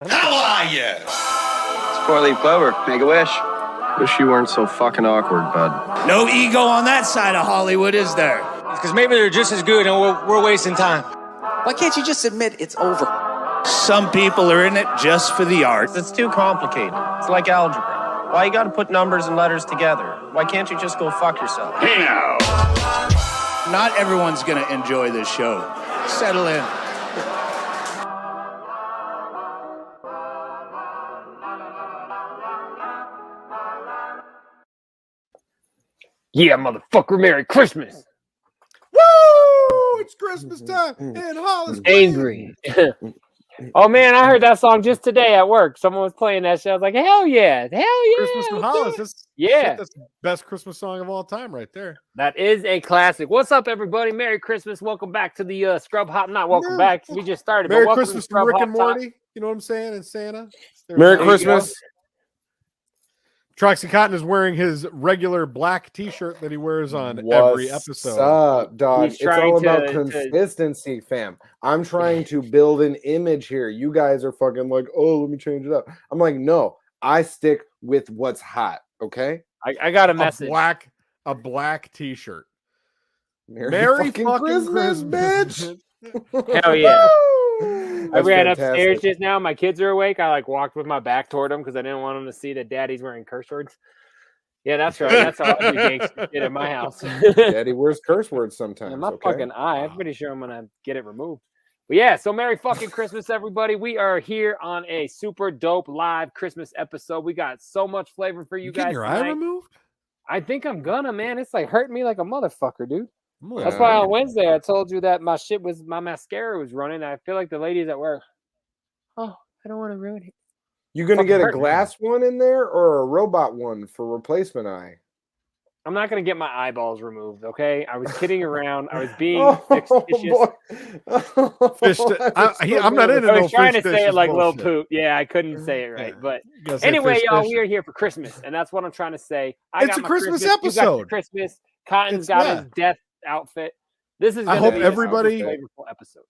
How are you? It's four-leaf clover. Make a wish. Wish you weren't so fucking awkward, bud. No ego on that side of Hollywood, is there? Because maybe they're just as good and we're wasting time. Why can't you just admit it's over? Some people are in it just for the art. It's too complicated. It's like algebra. Why you gotta put numbers and letters together? Why can't you just go fuck yourself? Hey now! Not everyone's gonna enjoy this show. Settle in. Yeah, motherfucker, Merry Christmas. Woo! It's Christmas time and Hollis. Angry. Oh, man, I heard that song just today at work. Someone was playing that shit. I was like, hell yeah. Hell yeah. Christmas with Hollis. That's the best Christmas song of all time right there. That is a classic. What's up, everybody? Merry Christmas. Welcome back to the Scrub Hop. Not welcome back. We just started. Merry but Christmas to Rick and Morty. You know what I'm saying? And Santa. Merry Christmas. Troxy Cotton is wearing his regular black T-shirt that he wears on every episode. What's up, dog? He's It's all about to- consistency, fam. I'm trying to build an image here. You guys are fucking like, oh, let me change it up. I'm like, no, I stick with what's hot. Okay. I got a message. A black T-shirt. Merry fucking Christmas, bitch. Hell yeah. I That's ran fantastic. upstairs just now. My kids are awake. I walked with my back toward them because I didn't want them to see that Daddy's wearing curse words. Yeah, that's right. That's all I do gangster shit in my house. Daddy wears curse words sometimes. In my okay? fucking eye. I'm pretty sure I'm gonna get it removed. But yeah, so Merry fucking Christmas, everybody. We are here on a super dope live Christmas episode. We got so much flavor for you guys. Getting your eye tonight. removed? I think I'm gonna, man. It's hurting me like a motherfucker, dude. Yeah. That's why on Wednesday I told you that my mascara was running. I feel like the ladies at work. Oh, I don't want to ruin it. You gonna fucking get a hurt me. glass one in there or a robot one for replacement eye? I'm not gonna get my eyeballs removed, okay? I was kidding around. I was being Oh, fictitious. I'm not into I was trying to say fictitious it like Lil bullshit. Poop. Yeah, I couldn't say it right. But You gotta say anyway, y'all, fictitious. we are here for Christmas, and that's what I'm trying to say. It's got a my Christmas You got your episode. Christmas. Cotton's It's- got yeah. his death outfit. This is I gonna hope be everybody- a flavorful episode.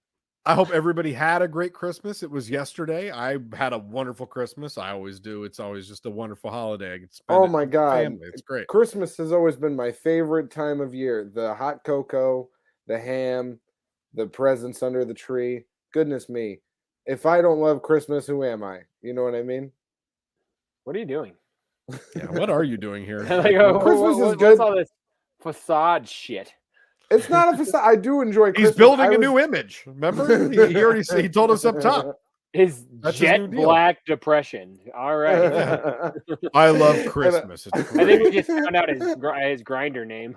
I hope everybody had a great Christmas. It was yesterday. I had a wonderful Christmas. I always do. It's always just a wonderful holiday. I can spend Oh it my with God. family. It's great. Christmas has always been my favorite time of year. The hot cocoa, the ham, the presents under the tree. Goodness me. If I don't love Christmas, who am I? You know what I mean? What are you doing? Yeah, what are you doing here? Christmas is what's good. all this facade shit? It's not a facade. I do enjoy Christmas. He's building I a was- new image. Remember? He already said, he told us up top. His That's his jet new deal. black depression. All right. I love Christmas. It's I think great. we just found out his grinder name.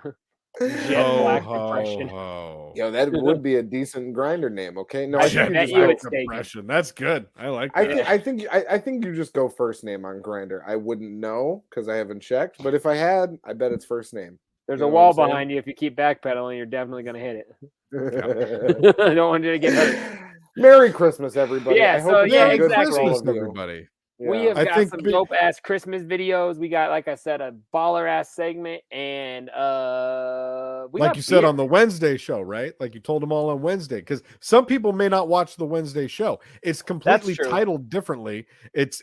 Jet black depression. ho. Yo, that would be a decent grinder name. Okay, no, I I think bet you you just it's go, taken. Depression. That's good. I like I that. think I think you just go first name on Grinder. I wouldn't know because I haven't checked, but if I had, I bet it's first name. There's You a know wall what I'm saying? behind you. If you keep backpedaling, you're definitely going to hit it. I don't want you to get hurt. Merry Christmas, everybody. Yeah, I hope so, it's yeah, been good for exactly. all Christmas, of you. everybody. We Yeah. have I got think some big- dope ass Christmas videos. We got, like I said, a baller ass segment, and we Like got you said beer. on the Wednesday show, right? Like you told them all on Wednesday, because some people may not watch the Wednesday show. It's completely true. titled differently. It's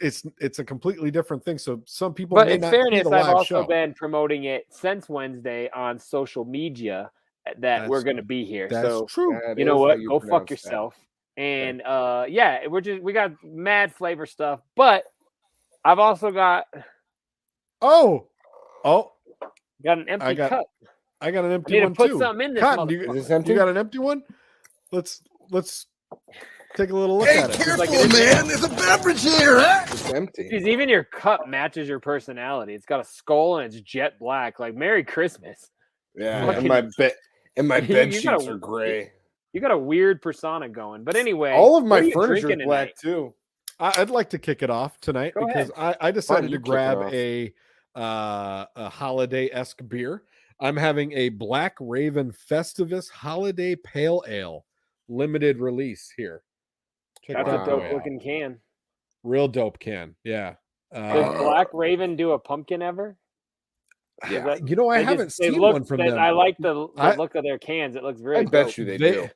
a completely different thing. So some people But may in not see fairness, the I've live also show. been promoting it since Wednesday on social media that we're That's- going to be here. That's So true. That you know is how what? you Go pronounce fuck that. yourself. And yeah, we got mad flavor stuff, but I've also got Oh, an empty got cup. I got an I empty need to one put too. something in this Cotton, Is you, this empty? you got an empty one? Let's take a little look at it. Careful, like it is- man. There's a beverage here, huh? It's empty. Jeez, even your cup matches your personality. It's got a skull and it's jet black. Like Merry Christmas. Yeah, Fucking- and my You bed gotta- sheets are gray. You got a weird persona going. But anyway, All of what my are you furniture drinking is black tonight? too. I'd like to kick it off tonight Go because I decided you to kick it grab off. a holiday-esque beer. I'm having a Black Raven Festivus Holiday Pale Ale limited release here. Check That's that a dope boy out. looking can. Real dope can. Yeah. Does Black Raven do a pumpkin ever? Yeah. That- You know, I they haven't just- they seen look- one from they- them. I like the I- look of their cans. It looks I really bet dope. you they do.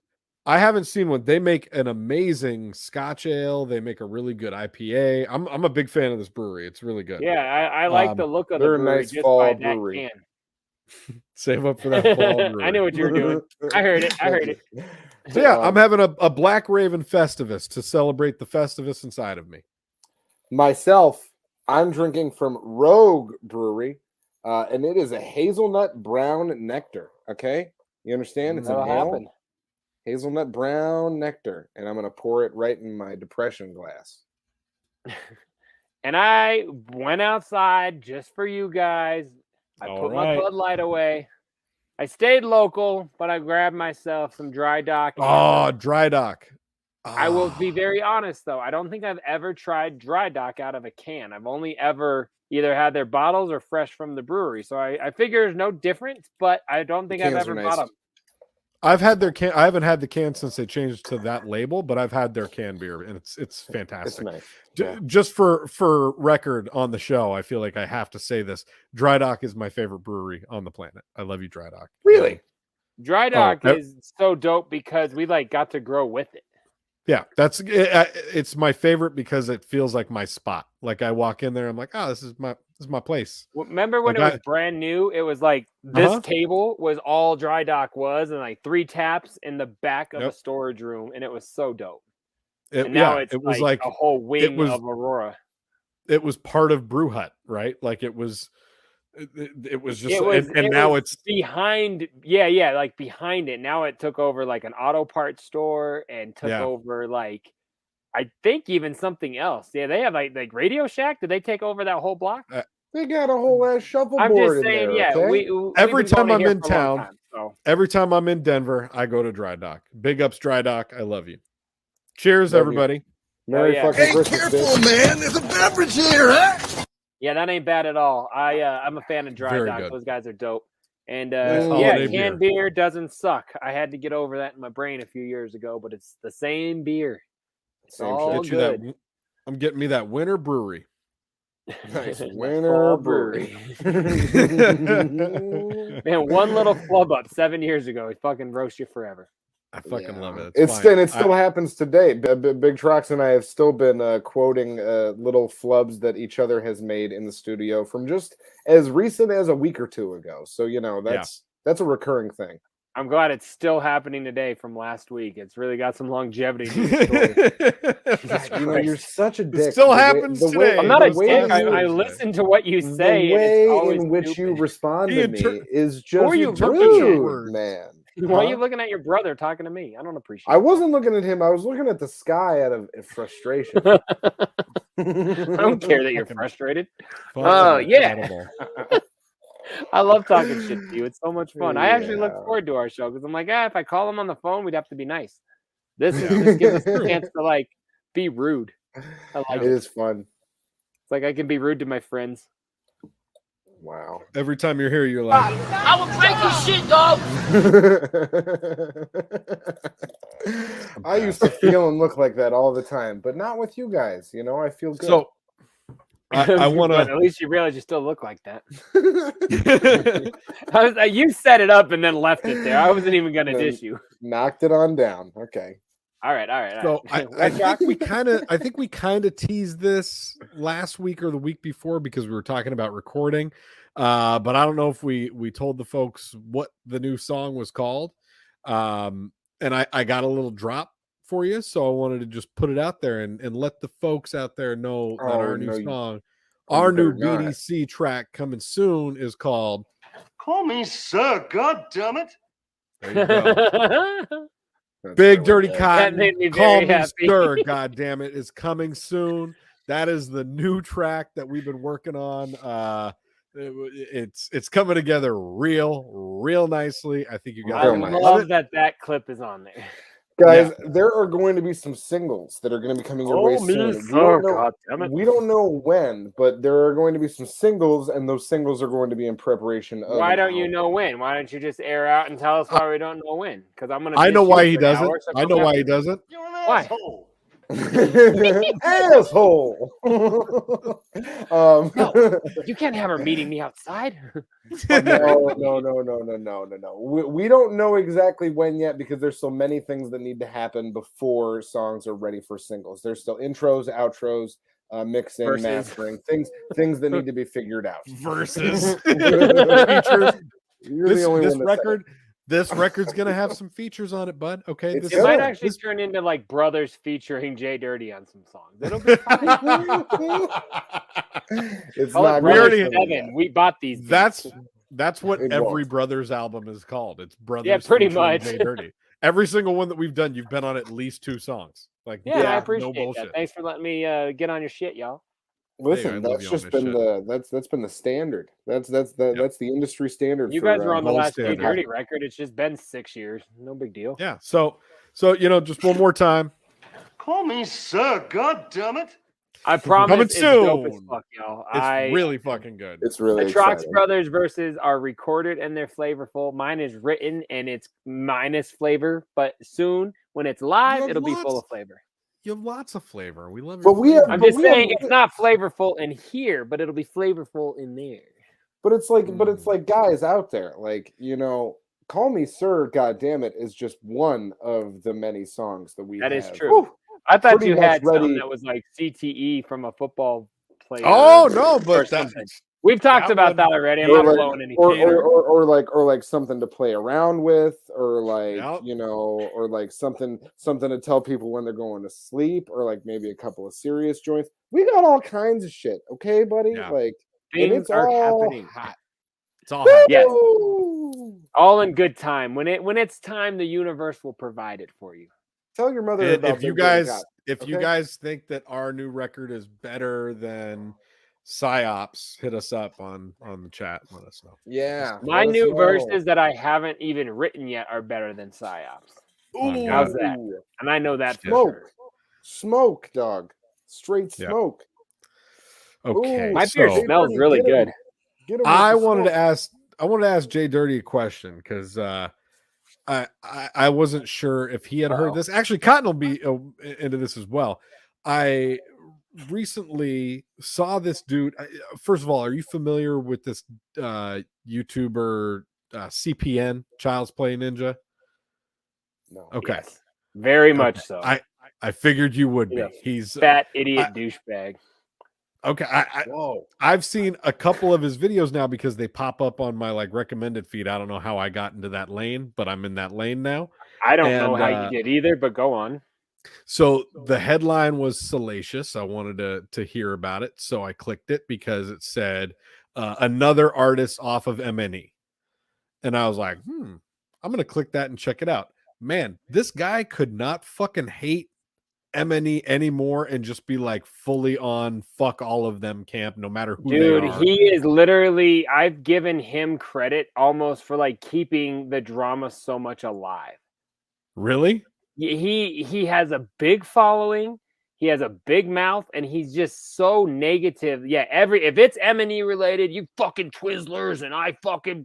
I haven't seen one. They make an amazing Scotch ale. They make a really good IPA. I'm a big fan of this brewery. It's really good. Yeah, I like the look of the they're a brewery nice just fall by brewery. that can. Save up for that fall brewery. I knew what you were doing. I heard it. I heard it. So yeah, I'm having a Black Raven Festivus to celebrate the Festivus inside of me. Myself, I'm drinking from Rogue Brewery, and it is a hazelnut brown nectar. Okay, you understand? It's That'll an ale. happen. Hazelnut brown nectar, and I'm gonna pour it right in my depression glass. And I went outside just for you guys. I All put right. my Bud Light away. I stayed local, but I grabbed myself some Dry Dock. Oh, Dry Dock. I will be very honest, though. I don't think I've ever tried Dry Dock out of a can. I've only ever either had their bottles or fresh from the brewery. So I figure there's no difference, but I don't think I've Cans ever are bought nice. them. I've had their can. I haven't had the can since they changed to that label, but I've had their canned beer, and it's It's fantastic. nice. Just for record on the show, I feel like I have to say this: Dry Dock is my favorite brewery on the planet. I love you, Dry Dock. Really? Dry Dock yep. is so dope because we got to grow with it. Yeah, it's my favorite because it feels like my spot. Like I walk in there, I'm like, oh, this is my place. Remember when Like it was brand new? It was like this table was all Dry Dock was, and like 3 taps in the back of a storage room, and it was so dope. And now it's it was like a whole wing of Aurora. It was part of Brew Hut, right? Like it was just, It now was it's behind. Like behind it. Now it took over like an auto parts store and took over like, I think even something else. Yeah, they have like Radio Shack. Did they take over that whole block? They got a whole ass shuffleboard. I'm just saying, in there, okay? Every we've been time going I'm here in for a long town, time, so. every time I'm in Denver, I go to Dry Dock. Big ups, Dry Dock. I love you. Cheers, Love you. everybody. Merry fucking Christmas, bitch. man. There's a beverage here, huh? Yeah, that ain't bad at all. I'm a fan of Dry Very Dock. good. Those guys are dope. And Nice holiday canned beer doesn't suck. I had to get over that in my brain a few years ago, but it's the same beer. It's all Get you good. I'm getting me that Winter Brewery. Nice winter brewery. Man, one little flub up 7 years ago, it fucking roast you forever. I fucking love it. It still happens today. Big Trox and I have still been quoting little flubs that each other has made in the studio from just as recent as a week or two ago. So that's a recurring thing. I'm glad it's still happening today from last week. It's really got some longevity to the story. You're such a dick. It still happens today. I'm not a dick. I listen to what you say. The way and it's in which stupid. you respond to me is just rude, man. Why are you looking at your brother talking to me? I don't appreciate it. I wasn't looking at him. I was looking at the sky out of frustration. I don't care that you're frustrated. Oh, yeah. I love talking shit to you. It's so much fun. I actually look forward to our show because I'm like, if I call him on the phone, we'd have to be nice. This gives us a chance to like be rude. I like it is fun. It's like I can be rude to my friends. Wow. Every time you're here, you're like, I will break your shit, dog. I used to feel and look like that all the time, but not with you guys. I feel good. So I want to. At least you realize you still look like that. You set it up and then left it there. I wasn't even going to dish you. Knocked it on down. Okay. All right. So I think we kind of teased this last week or the week before because we were talking about recording. But I don't know if we told the folks what the new song was called. And I got a little drop for you, so I wanted to just put it out there and let the folks out there know that our new song, our new BDC track coming soon is called Call Me Sir, God damn it. There you go. Big Dirty Cotton, Call Me Sir, God damn it, is coming soon. That is the new track that we've been working on. It's coming together real nicely. I think you guys love that clip is on there. Guys, there are going to be some singles that are going to be coming your way soon. We don't know when, but there are going to be some singles, and those singles are going to be in preparation of. Why don't you know when? Why don't you just air out and tell us why we don't know when? Because I'm going to. I know why he doesn't. I know why he doesn't. You're an asshole. Asshole. No, you can't have her meeting me outside. No. We don't know exactly when yet because there's so many things that need to happen before songs are ready for singles. There's still intros, outros, mixing, Verses. mastering, things that need to be figured out. Versus Features. You're this the only this one that said record. This record's gonna have some features on it, bud. Okay, It's this It is- might actually turn into like brothers featuring JDirty on some songs. It'll be fine. It's Call not it We gonna already- Brothers be 7. We bought these. That's beats. what It every won't. Brothers album is called. It's Brothers. Yeah, pretty featuring much. Jay Dirty. Every single one that we've done, you've been on at least 2 songs. Like, Yeah, I Yeah, appreciate no that. bullshit. Thanks for letting me get on your shit, y'all. Listen, I love that's you on just this been shit. that's been the standard. That's the industry standard. You for, guys were on the gold last standard. JDirty record. It's just been 6 years. No big deal. Yeah. So just one more time. Call me sir, god damn it. I promise Coming it's dope as soon. fuck, y'all. It's really fucking good. It's really The Trox exciting. Brothers verses are recorded and they're flavorful. Mine is written and it's minus flavor, but soon when it's live, have it'll be lots. full of flavor. You have lots of flavor. We love. But your we have- flavor. I'm But just we have- saying it's not flavorful in here, but it'll be flavorful in there. But it's like guys out there, like, Call Me Sir, God damn it, is just one of the many songs that we That have. is true. I thought Pretty you much had something ready- that was like CTE from a football player. Oh no, or but that, something. We've talked that about one- that already. I'm Or not like- blowing any or, caner. or like something to play around with, or like Yep. or like something to tell people when they're going to sleep, or like maybe a couple of serious joints. We got all kinds of shit, okay, buddy? Yeah. Like, and Things it's are all happening. hot. it's all happening. Yes. Woo! All in good time. When it's time, the universe will provide it for you. Tell your mother And about if you Big Daddy guys God. if you okay? guys think that our new record is better than Psyops, hit us up on the chat. Let us know. Yeah, My let us new know. verses that I haven't even written yet are better than Psyops. Ooh. How's that? Ooh. And I know that for Smoke, sure. smoke, dog, straight Yeah. smoke. Okay. Ooh, My beer so smells really Get 'em. good. Get 'em with I the wanted to smoke. ask Jay Dirty a question because I wasn't sure if he had heard Uh-oh. this. Actually, Cotton will be into this as well. I recently saw this dude. First of all, are you familiar with this YouTuber CPN, Child's Play Ninja? No. Okay, Yes. Very much so. I figured you would be. Yeah. He's Fat idiot douchebag. okay. Whoa. I've seen a couple of his videos now because they pop up on my recommended feed. I don't know how I got into that lane, but I'm in that lane now. I don't know And, how you did either, but go on. So the headline was salacious. I wanted to hear about it, so I clicked it because it said another artist off of MNE, and I was like, I'm gonna click that and check it out. Man, this guy could not fucking hate MNE anymore and just be like fully on fuck all of them camp, no matter who Dude, they are. he is literally, I've given him credit almost for keeping the drama so much alive. Really? He has a big following, he has a big mouth, and he's just so negative. Yeah, if it's M&E related, you fucking Twizzlers, and I fucking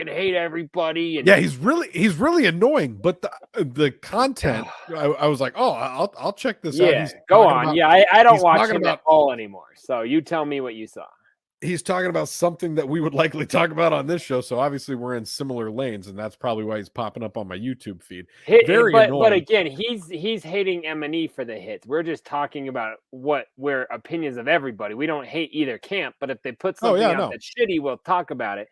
hate everybody. And Yeah, he's really annoying. But the content, I was like, oh, I'll check this out. yeah, He's go talking on. about- Yeah, I don't he's watch talking him about- at all anymore. So you tell me what you saw. He's talking about something that we would likely talk about on this show. So obviously we're in similar lanes, and that's probably why he's popping up on my YouTube feed. Very but annoying. again, he's hating M&E for the hits. We're just talking about we're opinions of everybody. We don't hate either camp, but if they put something out that's shitty, we'll talk about it.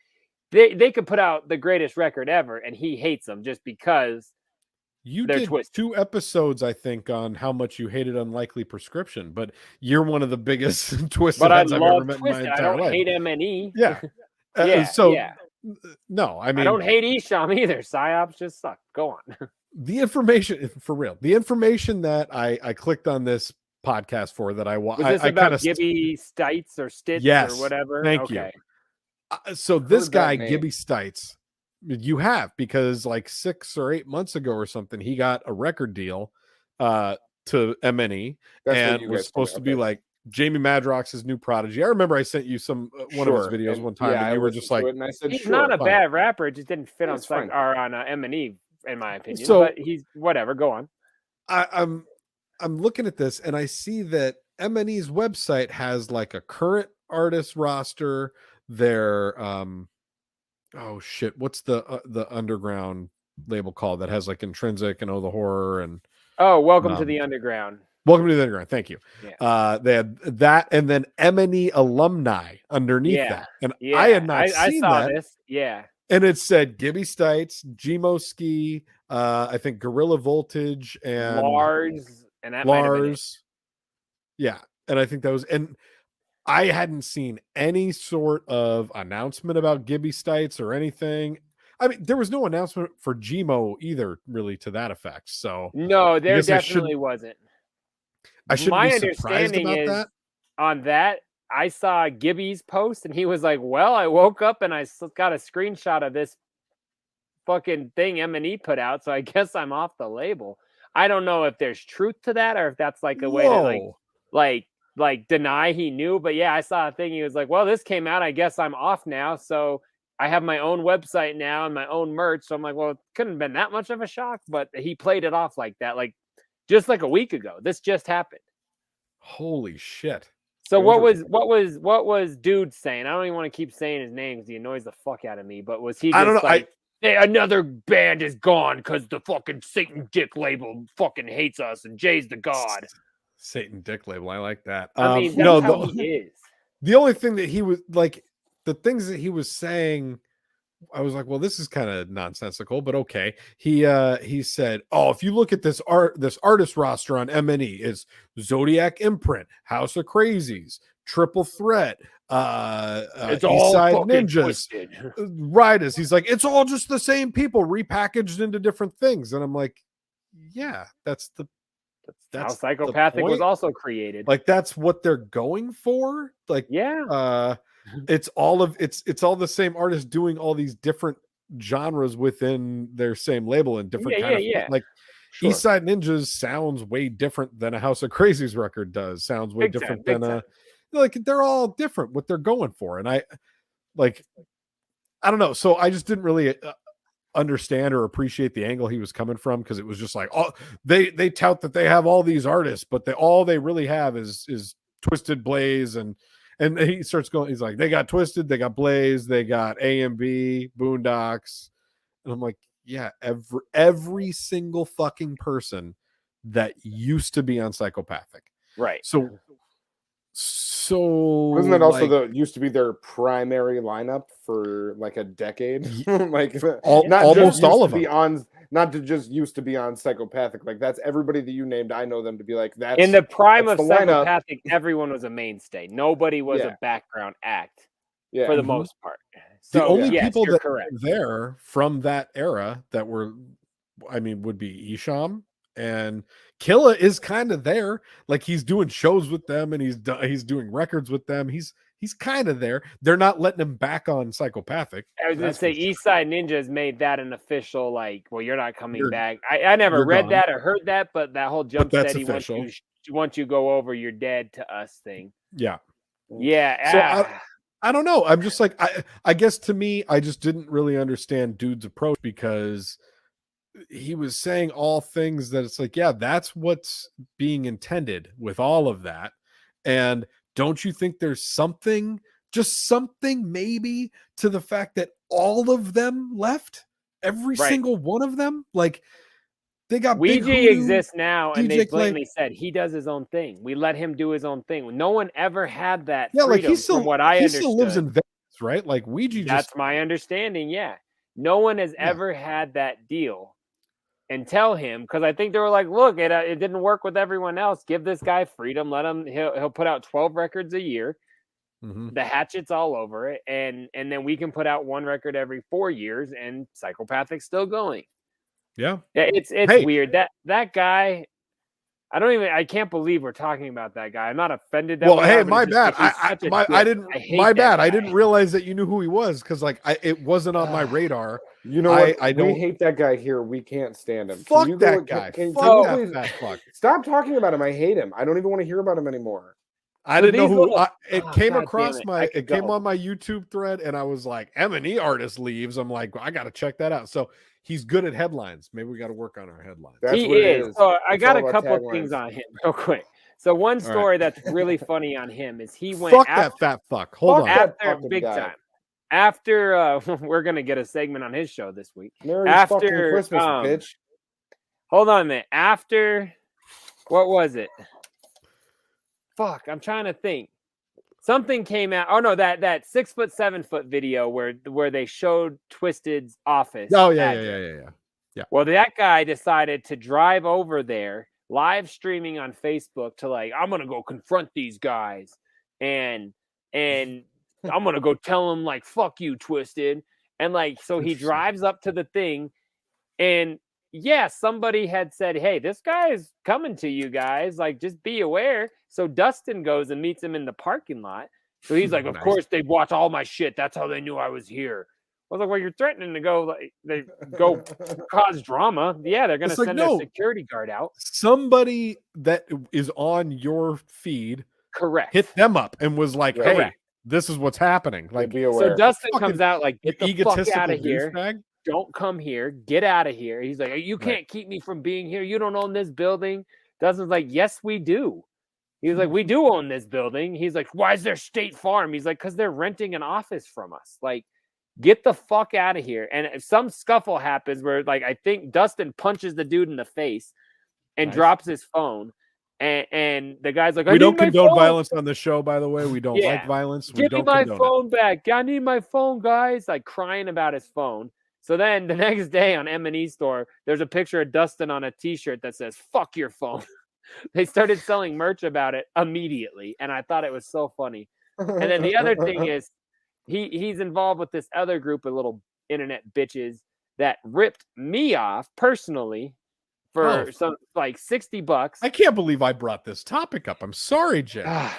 They could put out the greatest record ever, and he hates them just because You they're did twisted. 2 episodes, I think, on how much you hated Unlikely Prescription, but you're one of the biggest twisted But I heads I've ever love met in my Twisted. I entire don't life. hate M&E. Yeah. Yeah. No, I mean, I don't hate Esham either. Psyops just suck. Go on. the information for real. The information that I clicked on this podcast for that I Was this I about kind of Gibby Stites or Stitz Yes, or whatever? thank you. Okay. So this Heard that guy, name. Gibby Stites, you have, because 6 or 8 months ago or something, he got a record deal to MNE That's what and you was guys supposed told to me. be Okay. like Jamie Madrox's new prodigy. I remember I sent you some one of his Sure. videos And, one time, yeah, and I you were listened just to like, it and I said, He's sure, not a fine. bad rapper. It just didn't fit on It's fine. or on M&E, in my opinion. So- but he's whatever. Go on. I'm looking at this and I see that M&E's website has like a current artist roster. Their oh shit, what's the underground label called that has like Intrinsic and Oh the Horror and Welcome to the Underground. Welcome to the Underground. Thank you. Yeah. They had that and then M&E alumni underneath that. And I had not seen I saw that. this. Yeah. And it said Gibby Stites, Gmo Ski, I think Gorilla Voltage and Lars and that Lars. Yeah. And I think that was, and I hadn't seen any sort of announcement about Gibby Stites or anything. I mean, there was no announcement for Gmo either, really, to that effect. So no, there definitely wasn't. I shouldn't be surprised about that. On that, I saw Gibby's post, and he was like, "Well, I woke up and I got a screenshot of this fucking thing M&E put out, so I guess I'm off the label." I don't know if there's truth to that or if that's like a way to like deny he knew. But yeah, I saw a thing. He was like, "Well, this came out. I guess I'm off now." So I have my own website now and my own merch. So I'm like, well, it couldn't have been that much of a shock, but he played it off like that, like just like a week ago. This just happened. Holy shit. So what was dude saying? I don't even want to keep saying his name because he annoys the fuck out of me. But was he just, I don't know, like, hey, another band is gone because the fucking Satan Dick label fucking hates us and Jay's the god. Satan Dick label. I like that. I mean, that's how he is. The only thing that he was like, the things that he was saying, I was like, well, this is kind of nonsensical, but okay. He said, oh, if you look at this artist roster on M&E, is Zodiac Imprint, House of Crazies, Triple Threat, it's East all Side fucking Ninjas, Riders. He's like, it's all just the same people repackaged into different things. And I'm like, yeah, that's how Psychopathic was also created. Like, that's what they're going for. Like, yeah. It's all the same artists doing all these different genres within their same label and different like sure. East Side Ninjas sounds way different than a House of Crazies record does. Sounds way different than like they're all different what they're going for. And I don't know. So I just didn't really understand or appreciate the angle he was coming from, because it was just like, oh, they tout that they have all these artists, but all they really have is Twisted Blaze and he starts going, he's like, they got Twisted, they got Blaze, they got A&B, Boondocks. And I'm like, yeah, every single fucking person that used to be on Psychopathic. Right. So wasn't that also used to be their primary lineup for like a decade? Like almost all of them. Not to just used to be on Psychopathic. Like, that's everybody that you named. I know them to be like that. In the prime of Psychopathic, everyone was a mainstay. Nobody was a background act for the most part. So the only people that correct. were there from that era that were, would be Isham, and Killa is kind of there. Like, he's doing shows with them and he's doing records with them. He's kind of there. They're not letting him back on Psychopathic. I was going to say East Side Ninjas made that an official, like, well, you're not coming back. I never read that or heard that, but that whole Jump Steady, once you go over, you're dead to us thing. Yeah. Yeah. So I don't know. I'm just like, I guess to me, I just didn't really understand dude's approach, because he was saying all things that it's like, yeah, that's what's being intended with all of that. And don't you think there's just something maybe to the fact that all of them left? Every single one of them? Like, they got Ouija exists now, and they blatantly said he does his own thing. We let him do his own thing. No one ever had that freedom, like from what I understood. He still lives in Vegas, right? Like, Ouija That's my understanding, yeah. No one has ever had that deal. And tell him, because I think they were like, look, it didn't work with everyone else. Give this guy freedom. Let him. He'll put out 12 records a year. Mm-hmm. The hatchet's all over it, and then we can put out one record every 4 years, and Psychopathic's still going. Yeah, it's weird that guy. I can't believe we're talking about that guy. I'm not offended. My bad. I didn't realize that you knew who he was, because it wasn't on my radar. You know what? We hate that guy here. We can't stand him. Fuck that guy. Stop talking about him. I hate him. I don't even want to hear about him anymore. I didn't know who. It came God across damn it. my. I could It came go. on my YouTube thread, and I was like, M&E artist leaves. I'm like, I got to check that out. So he's good at headlines. Maybe we got to work on our headlines. That's He what it is. So I It's got all a about couple of taglines. things on him real quick. So one All right. story that's really funny on him is he went Fuck after, that fat fuck. Hold on. that after fucking big guy. time. After we're gonna get a segment on his show this week. Merry After, fucking Christmas, bitch. Hold on a minute. After what was it? Fuck, I'm trying to think. Something came out. Oh no, that 6 foot 7 foot video where they showed Twisted's office. Oh yeah. Well, that guy decided to drive over there, live streaming on Facebook to like, I'm gonna go confront these guys, and I'm gonna go tell them like, fuck you, Twisted, and like, so he drives up to the thing, and yeah, somebody had said, hey, this guy is coming to you guys, like, just be aware. So Dustin goes and meets him in the parking lot. So he's like, of course they watch all my shit. That's how they knew I was here. I was like, well, you're threatening to go, like, they go cause drama. Yeah, they're going to send a security guard out. Somebody that is on your feed, correct, hit them up and was like, hey, correct, this is what's happening. Like, be aware. So Dustin comes out like, get the fuck out of here. Douchebag? Don't come here. Get out of here. He's like, you can't keep me from being here. You don't own this building. Dustin's like, yes, we do. He's like, we do own this building. He's like, why is there State Farm? He's like, because they're renting an office from us. Like, get the fuck out of here. And if some scuffle happens where, like, I think Dustin punches the dude in the face and drops his phone. And the guy's like, we don't condone violence on the show, by the way. We don't like violence. Give me my phone back. I need my phone, guys. Like, crying about his phone. So then the next day on M&E store, there's a picture of Dustin on a t-shirt that says, fuck your phone. They started selling merch about it immediately. And I thought it was so funny. And then the other thing is he's involved with this other group of little internet bitches that ripped me off personally for some like $60. I can't believe I brought this topic up. I'm sorry, Jay.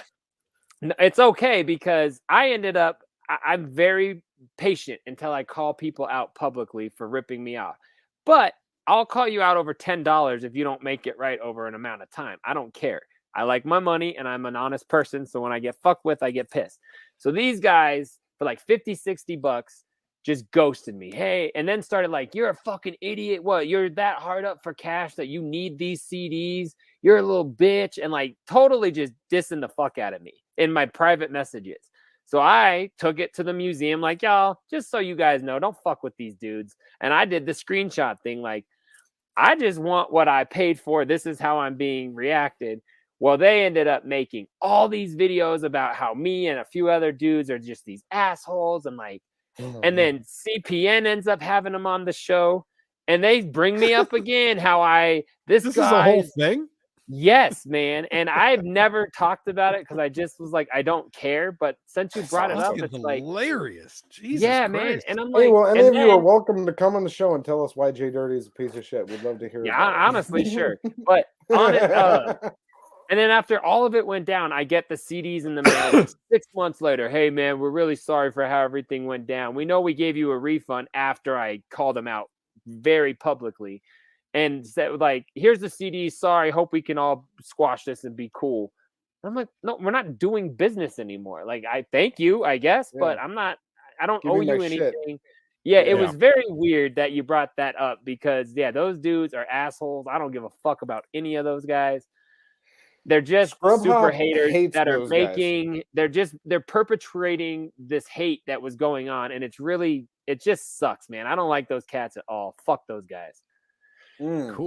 It's okay because I ended up, I'm very patient until I call people out publicly for ripping me off. But I'll call you out over $10 if you don't make it right over an amount of time. I don't care. I like my money and I'm an honest person. So when I get fucked with, I get pissed. So these guys for like $50-$60 just ghosted me. Hey, and then started like, you're a fucking idiot. What? You're that hard up for cash that you need these CDs. You're a little bitch. And like totally just dissing the fuck out of me in my private messages. So I took it to the museum, like, y'all, just so you guys know, don't fuck with these dudes. And I did the screenshot thing, like, I just want what I paid for. This is how I'm being reacted. Well, they ended up making all these videos about how me and a few other dudes are just these assholes. And like, and then CPN ends up having them on the show. And they bring me up again, how this is a whole thing? Yes, man. And I've never talked about it because I just was like, I don't care. But since you brought it up, it's like hilarious. Jesus Christ. Man. And I'm like, hey, well, any of you are welcome to come on the show and tell us why JDirty is a piece of shit. We'd love to hear. Yeah, honestly, sure. But on it, and then after all of it went down, I get the CDs in the mail 6 months later. Hey, man, we're really sorry for how everything went down. We know we gave you a refund after I called them out very publicly. And said, like, here's the CD. Sorry, hope we can all squash this and be cool. I'm like, no, we're not doing business anymore. Like, I thank you, I guess, but I'm not. I don't owe you anything. Shit. Yeah, it was very weird that you brought that up because those dudes are assholes. I don't give a fuck about any of those guys. They're just super haters that are making. Guys. They're perpetrating this hate that was going on, and it just sucks, man. I don't like those cats at all. Fuck those guys. Cool.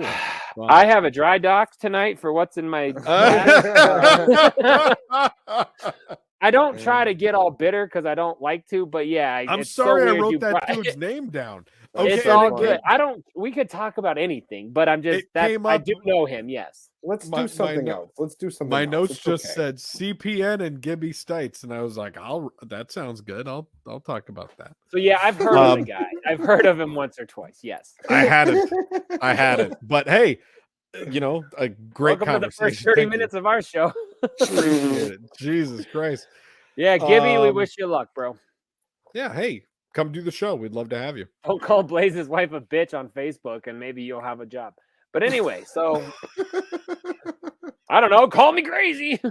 Wow. I have a dry dock tonight for what's in my I don't try to get all bitter because I don't like to, but yeah. I'm sorry I wrote that dude's name down. Okay, it's all good. We could talk about anything, but I'm just I do know him, yes. Let's do something else. Let's do something my else. Notes just said CPN and Gibby Stites, and I was like, that sounds good. I'll talk about that. So yeah, I've heard of the guy. I've heard of him once or twice, yes. I hadn't. But hey, a great Welcome conversation. to the first 30 minutes of our show. Appreciate it. Jesus Christ. Yeah, Gibby, we wish you luck, bro. Yeah, hey, come do the show. We'd love to have you. Don't call Blaze's wife a bitch on Facebook, and maybe you'll have a job. But anyway, so I don't know. Call me crazy.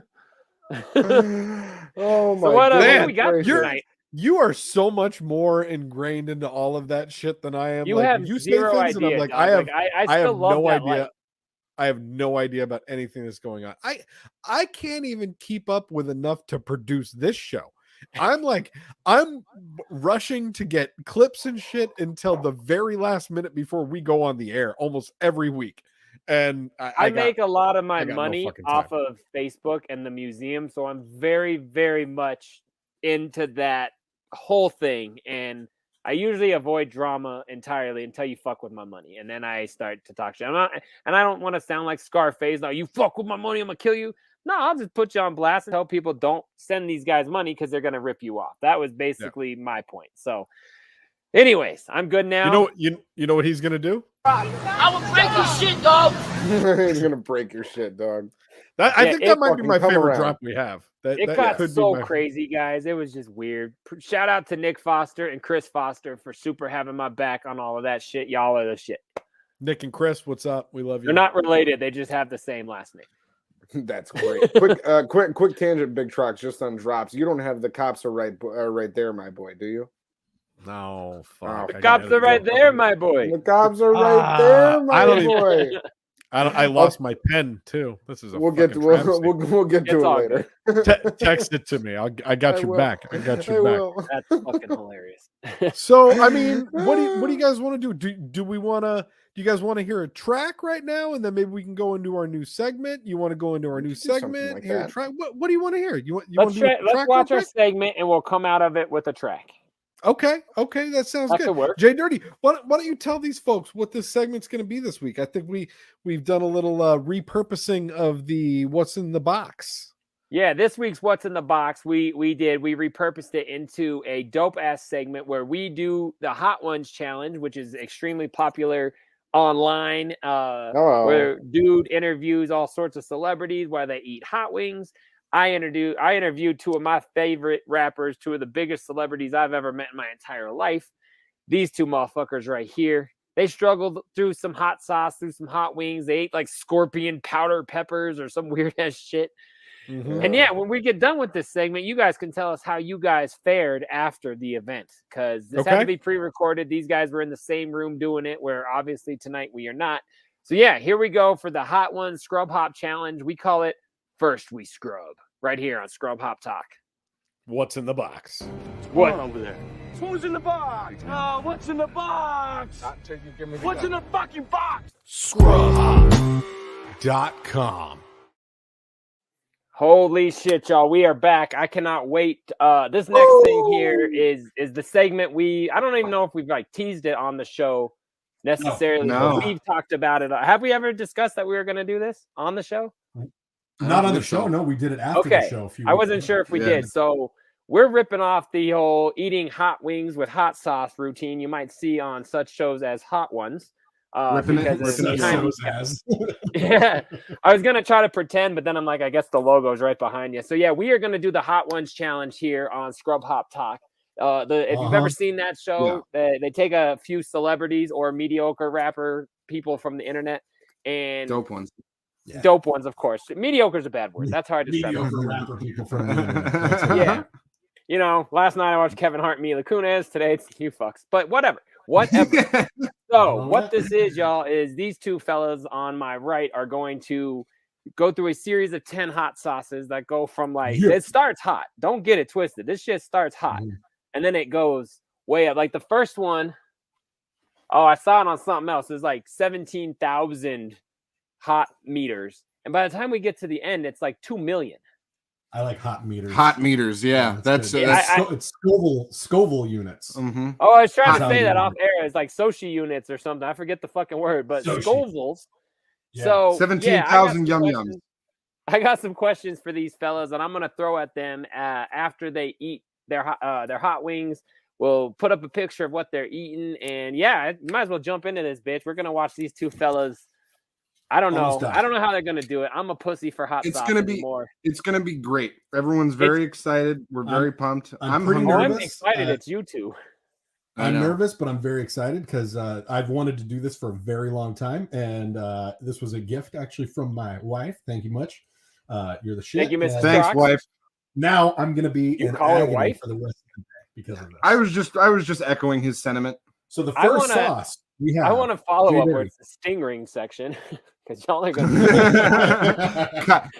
Oh my So what God. we got tonight? You are so much more ingrained into all of that shit than I am. You like, have you zero say things idea. and I'm like, dog. I have, I I have still love no that idea. light. I have no idea about anything that's going on. I can't even keep up with enough to produce this show. I'm rushing to get clips and shit until the very last minute before we go on the air almost every week. And I make a lot of my got no money fucking off time. of Facebook and the museum, so I'm very, very much into that whole thing. And I usually avoid drama entirely until you fuck with my money, and then I start to talk shit. And I don't want to sound like Scarface. Now you fuck with my money, I'm gonna kill you. No, I'll just put you on blast and tell people don't send these guys money because they're gonna rip you off. That was basically my point. So, anyways, I'm good now. You know what he's gonna do? I will break your shit, dog. He's gonna break your shit, dog. I think that might be my come favorite around. drop we have. That got could so be my crazy, guys. It was just weird. Shout out to Nick Foster and Chris Foster for super having my back on all of that shit. Y'all are the shit. Nick and Chris, what's up? We love you. They're not related. They just have the same last name. That's great. Quick tangent, Big Trox, just on drops. You don't have the cops are right there, my boy, do you? No, fuck. The cops are right there, my boy. The cops are right there, my boy. I lost my pen too. This is a we'll get to it all later. Text it to me. I got your back. I got your back. That's fucking hilarious. So I mean, what do you guys want to do? Do we want to? Do you guys want to hear a track right now, and then maybe we can go into our new segment? You want to go into our new segment? Like hear a that. track? What do you want to hear? Let's watch our segment, and we'll come out of it with a track. Okay, that sounds That good. could work. JDirty, why don't you tell these folks what this segment's going to be this week? I think we've done a little repurposing of the What's in the Box. Yeah, this week's What's in the Box, we repurposed it into a dope ass segment where we do the Hot Ones challenge, which is extremely popular online, where dude interviews all sorts of celebrities while they eat hot wings. I interviewed two of my favorite rappers, two of the biggest celebrities I've ever met in my entire life. These two motherfuckers right here. They struggled through some hot sauce, through some hot wings. They ate like scorpion powder peppers or some weird ass shit. Mm-hmm. And yeah, when we get done with this segment, you guys can tell us how you guys fared after the event, because this had to be pre-recorded. These guys were in the same room doing it, where obviously tonight we are not. So yeah, here we go for the Hot One Scrub Hop Challenge. We call it First We Scrub, right here on Scrub Hop Talk. What's in the box? What over there? Who's in the box? Oh, what's in the box? What's in the fucking box? Scrubhop.com. Holy shit, y'all. We are back. I cannot wait. This next thing here is the segment I don't even know if we've like teased it on the show necessarily. No. But we've talked about it. Have we ever discussed that we were going to do this on the show? Not on the show. No, we did it after the show. I wasn't sure if we did. So we're ripping off the whole eating hot wings with hot sauce routine you might see on such shows as Hot Ones. Yeah, I was gonna try to pretend, but then I'm like, I guess the logo's right behind you. So yeah, we are gonna do the Hot Ones challenge here on Scrub Hop Talk. If you've ever seen that show, they take a few celebrities or mediocre rapper people from the internet and dope ones. Yeah. Dope ones, of course. Mediocre is a bad word. That's hard to describe. Mediocre rapper people from the internet. Yeah. You know, last night I watched Kevin Hart and Mila Kunis. Today it's you fucks. But whatever. So what this is, y'all, is these two fellas on my right are going to go through a series of 10 hot sauces that go from it starts hot. Don't get it twisted. This shit starts hot. And then it goes way up. Like the first one, I saw it on something else. It's like 17,000 hot meters. And by the time we get to the end, it's like 2 million. I like hot meters. Hot meters, yeah. That's it's Scoville units. Mm-hmm. Oh, I was trying to say that off air. It's like Sochi units or something. I forget the fucking word, but Scovilles. Yeah. So 17,000 yum yums. I got some questions for these fellas, and I'm gonna throw at them after they eat their hot wings. We'll put up a picture of what they're eating, and yeah, you might as well jump into this bitch. We're gonna watch these two fellas. I don't know how they're gonna do it. I'm a pussy for hot sauce anymore. It's gonna be great. Everyone's very excited. We're very pumped. I'm pretty nervous. I'm excited. It's you two. I'm nervous, but I'm very excited because I've wanted to do this for a very long time, and this was a gift actually from my wife. Thank you much. You're the shit. Thank you, Mrs. Thanks, Trox. wife. Now I'm going to be You in call her agony wife? for the rest of the day because of this. I was just echoing his sentiment. So the I first wanna- sauce we have. I want to follow up JDirty. with the sting ring section because y'all are gonna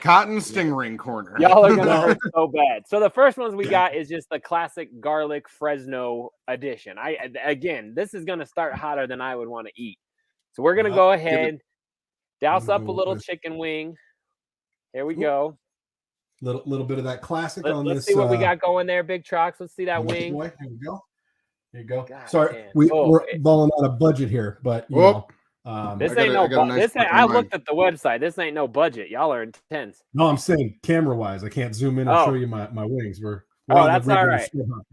Cotton sting ring corner. y'all are gonna hurt so bad. So the first ones we got is just the classic garlic Fresno edition. Again, this is gonna start hotter than I would want to eat. So we're gonna go ahead, douse up a little chicken wing. Here we go. Little bit of that classic on Let's this. see what we got going there, Big Trox. Let's see that wing. Boy. Here we go. Here you go. God Sorry, damn. we're balling out of budget here, but you know, This I ain't got a no. nice I looked at the website. This ain't no budget. Y'all are intense. no, I'm saying camera wise, I can't zoom in and Oh. show you my wings. We're Oh, on the that's all regular right. store hop.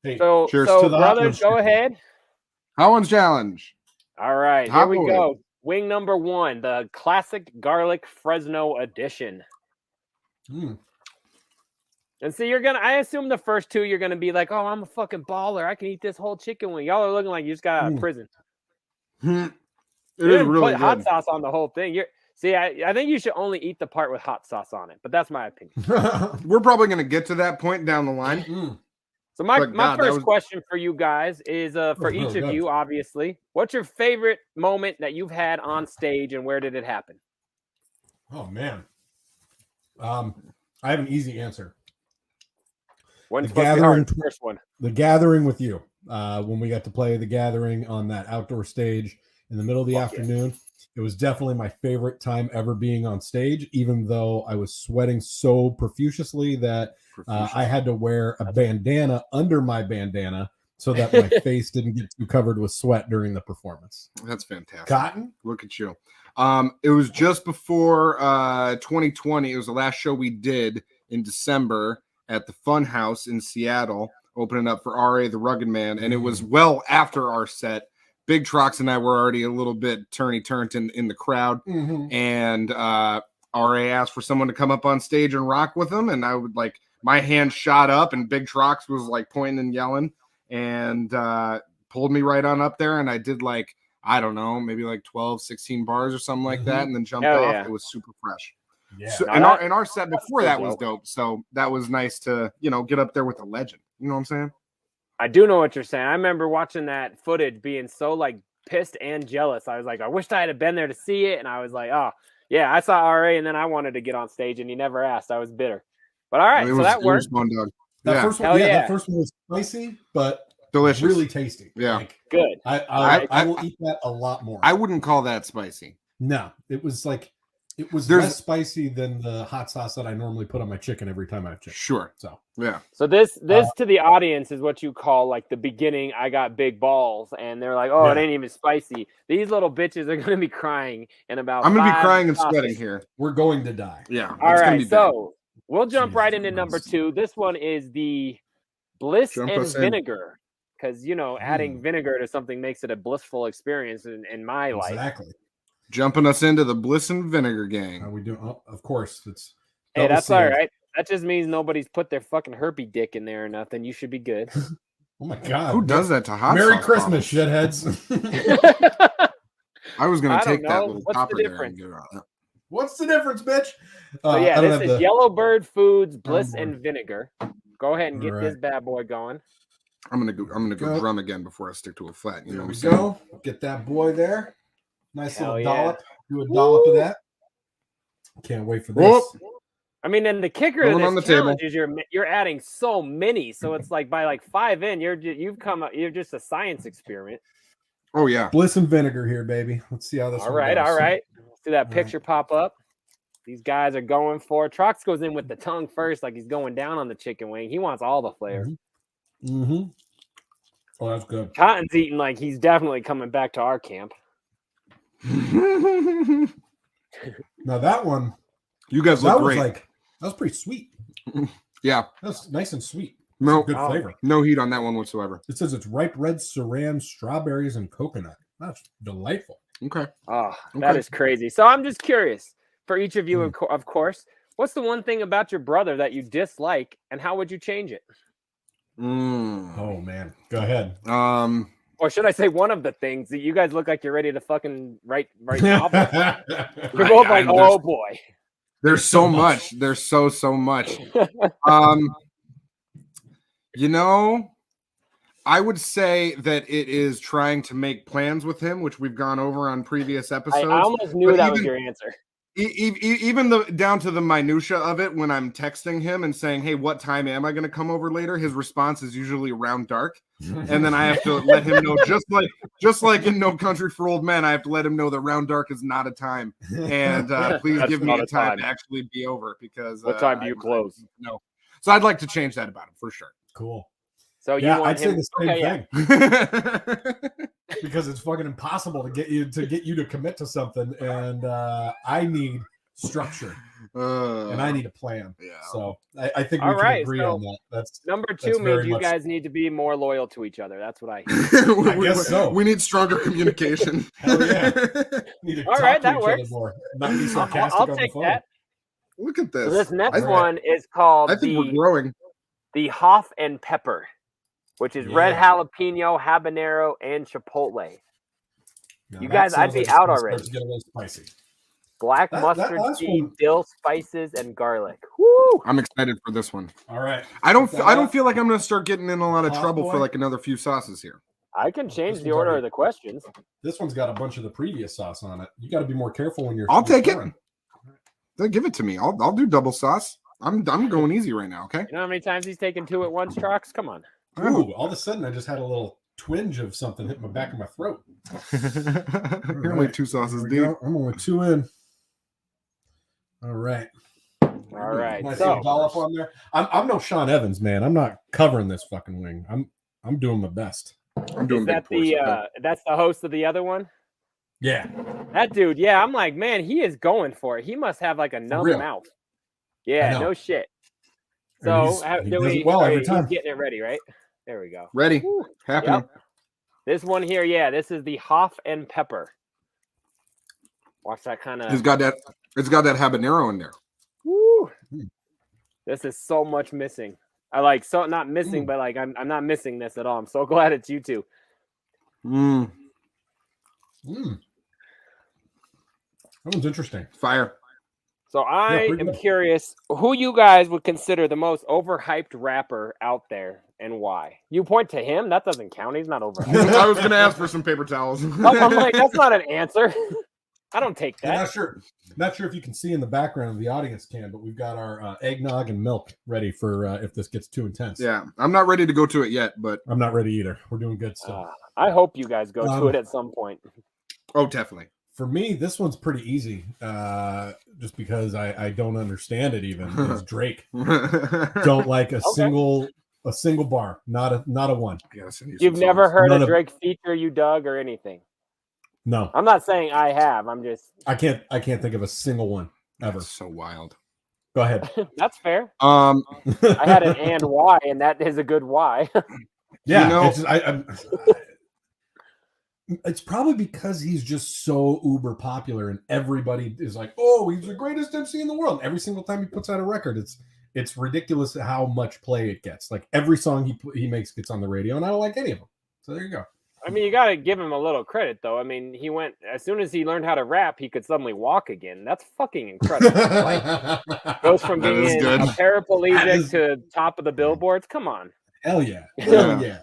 Hey, So, cheers so to the hot brothers, ones. go ahead. Hot one's challenge. All right, Hot here we boy. go. Wing number 1, the classic garlic Fresno edition. And see, I assume the first two, you're gonna be like, oh, I'm a fucking baller. I can eat this whole chicken wing. Y'all are looking like you just got out of prison. It You is didn't really put hot good. sauce on the whole thing. I think you should only eat the part with hot sauce on it, but that's my opinion. We're probably going to get to that point down the line. So my But God, that first was- question for you guys is for each of you, obviously. What's your favorite moment that you've had on stage and where did it happen? Oh man, I have an easy answer. When's The supposed to be hard? gathering, First one. the gathering with you. When we got to play the gathering on that outdoor stage in the middle of the afternoon, it was definitely my favorite time ever being on stage. Even though I was sweating so profusely that I had to wear a bandana under my bandana so that my face didn't get too covered with sweat during the performance. That's fantastic. Cotton? Look at you. It was just before 2020. It was the last show we did in December at the Fun House in Seattle, opening up for R.A. the Rugged Man. And it was well after our set. Big Trox and I were already a little bit turned in the crowd. And R.A. asked for someone to come up on stage and rock with him. And I would my hand shot up and Big Trox was pointing and yelling and pulled me right on up there. And I did I don't know, maybe 12, 16 bars or something like that. And then jumped off. Yeah. It was super fresh. Yeah. So, Now and our set before that was dope. So that was nice to, get up there with a legend. You know what I'm saying? I do know what you're saying. I remember watching that footage being so pissed and jealous. I was like, I wished I had been there to see it. And I was like, oh yeah, I saw RA and then I wanted to get on stage and he never asked. I was bitter. But all right, so that worked. Fun, Doug. That first one, that first one was spicy, but delicious, really tasty. Yeah, good. I will eat that a lot more. I wouldn't call that spicy. No, it was less spicy than the hot sauce that I normally put on my chicken every time I have chicken. Sure. So yeah. So this to the audience is what you call the beginning. I got big balls, and they're like, "Oh, it ain't even spicy." These little bitches are gonna be crying in about. I'm gonna be 5 crying and sauces. sweating here. We're going to die. Yeah. All right, so we'll jump right into number 2. This one is the Bliss and Vinegar, because adding vinegar to something makes it a blissful experience in my life. Exactly. Jumping us into the Bliss and Vinegar gang. Are we doing? Oh, of course, it's. Hey, that's all right. That just means nobody's put their fucking herpy dick in there or nothing. You should be good. Oh my god! Who does that to hot Merry sauce Christmas, bottles? shitheads. I was gonna take that know. little What's copper the there. difference? And get it out. What's the difference, bitch? So yeah, I don't this have is the- Yellowbird Foods Bliss and Vinegar. Go ahead and get All this right. bad boy going. I'm gonna go Go. drum again before I stick to a flat. You know There what we I'm saying? go. Get that boy there. Nice Hell little yeah. dollop. Do a dollop of that. Can't wait for this. Whoop. I mean, and the kicker Going of on this the table. challenge is you're adding so many, so it's by 5 in, you're just a science experiment. Oh yeah. Bliss and Vinegar here, baby. Let's see how this All one right, goes. all right. See that picture pop up. These guys are going for it. Trox goes in with the tongue first, like he's going down on the chicken wing. He wants all the flavor. Mm-hmm. Oh, that's good. Cotton's eating like he's definitely coming back to our camp. Now that one, You guys that look was great. that was pretty sweet. Yeah. That's nice and sweet. No, Good flavor. no heat on that one whatsoever. It says it's ripe red saran, strawberries, and coconut. That's delightful. Okay. Oh, that is crazy. So I'm just curious for each of you, of course, what's the one thing about your brother that you dislike and how would you change it? Oh man, go ahead. Or should I say one of the things that you guys look like you're ready to fucking write novels? You're both like, oh boy. There's so much. There's so much. You know, I would say that it is trying to make plans with him, which we've gone over on previous episodes. I almost knew that was your answer. Even down to the minutia of it, when I'm texting him and saying, "Hey, what time am I going to come over later?" His response is usually around dark, and then I have to let him know, just like in No Country for Old Men, I have to let him know that round dark is not a time, and please give me a time to actually be over, because what time do you close? No, so I'd like to change that about him for sure. Cool. So you want I'd him? say the same thing. Because it's fucking impossible to get you to commit to something, and I need structure and I need a plan. Yeah. So I think we can agree on that. That's number two. Means you guys need to be more loyal to each other. That's what I hear. I guess so. We need stronger communication. Hell yeah. Need to all right, that works. More, not be sarcastic. I'll take that. Look at this. So this next one is called I think we're growing. The Hof and Pepper, which is red jalapeno, habanero, and chipotle. Now you guys, I'd be out already. Get a little spicy. Black mustard seed, dill, spices, and garlic. Woo! I'm excited for this one. All right. I don't feel like I'm going to start getting in a lot of trouble for like another few sauces here. I can change the order of the questions. This one's got a bunch of the previous sauce on it. You got to be more careful when you're. I'll take it. They'll give it to me. I'll do double sauce. I'm going easy right now. Okay. You know how many times he's taken two at once, Trox? Come on. Ooh, all of a sudden I just had a little twinge of something hit my back of my throat. You're only two sauces deep. I'm only two in. All right. All right. Can I see a dollop on there? I'm no Sean Evans, man. I'm not covering this fucking wing. I'm doing my best. I'm doing that that's the host of the other one? Yeah. That dude, yeah, I'm like, man, he is going for it. He must have like a numb mouth. Yeah, no shit. So he's getting it ready, right? There we go. Ready. Happening. Yep. This one here, yeah, this is the Hof and Pepper. Watch that kind of. It's got that habanero in there. Woo. This is so much missing. I like not missing, but like I'm not missing this at all. I'm so glad it's you two. That one's interesting. Fire. So I am curious who you guys would consider the most overhyped rapper out there and why. You point to him. That doesn't count. He's not overhyped. I was going to ask for some paper towels. I'm like, that's not an answer. I don't take that. Not sure if you can see in the background. The audience can, but we've got our eggnog and milk ready for if this gets too intense. Yeah, I'm not ready to go to it yet, but I'm not ready either. We're doing good stuff. I hope you guys go to it at some point. Oh, definitely. For me, this one's pretty easy, just because I don't understand it. Even it's Drake. Don't like a single bar, not a one. You've never heard a Drake feature you dug or anything? No, I'm not saying I have. I'm just I can't think of a single one ever. That's so wild. Go ahead. That's fair. I had an and why, and that is a good why. Yeah, it's probably because he's just so uber popular, and everybody is like, "Oh, he's the greatest MC in the world." Every single time he puts out a record, it's ridiculous how much play it gets. Like every song he makes gets on the radio, and I don't like any of them. So there you go. I mean, you got to give him a little credit, though. I mean, he went as soon as he learned how to rap, he could suddenly walk again. That's fucking incredible. Like, goes from being a paraplegic to top of the billboards. Come on. Hell yeah. Hell yeah.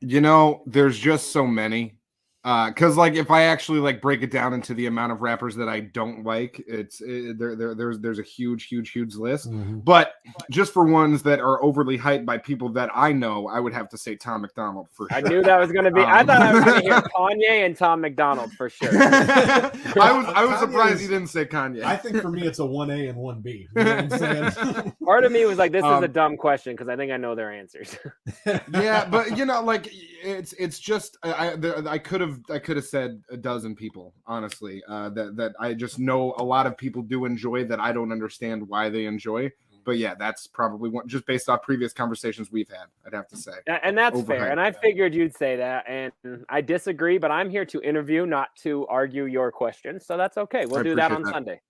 You know, there's just so many. Because like if I actually like break it down into the amount of rappers that I don't like, there's a huge list. Mm-hmm. But just for ones that are overly hyped by people that I know, I would have to say Tom McDonald for sure. I knew that was going to be. I thought I was going to hear Kanye and Tom McDonald for sure. I was surprised you didn't say Kanye. I think for me it's a 1A and 1B. You know what I'm saying? Part of me was like, this is a dumb question because I think I know their answers. Yeah, but you know, like it's just I could have said a dozen people, honestly, that I just know a lot of people do enjoy that I don't understand why they enjoy. But yeah, that's probably one just based off previous conversations we've had, I'd have to say. And that's fair. And I figured you'd say that. And I disagree, but I'm here to interview, not to argue your question. So that's okay. We'll do that on Sunday.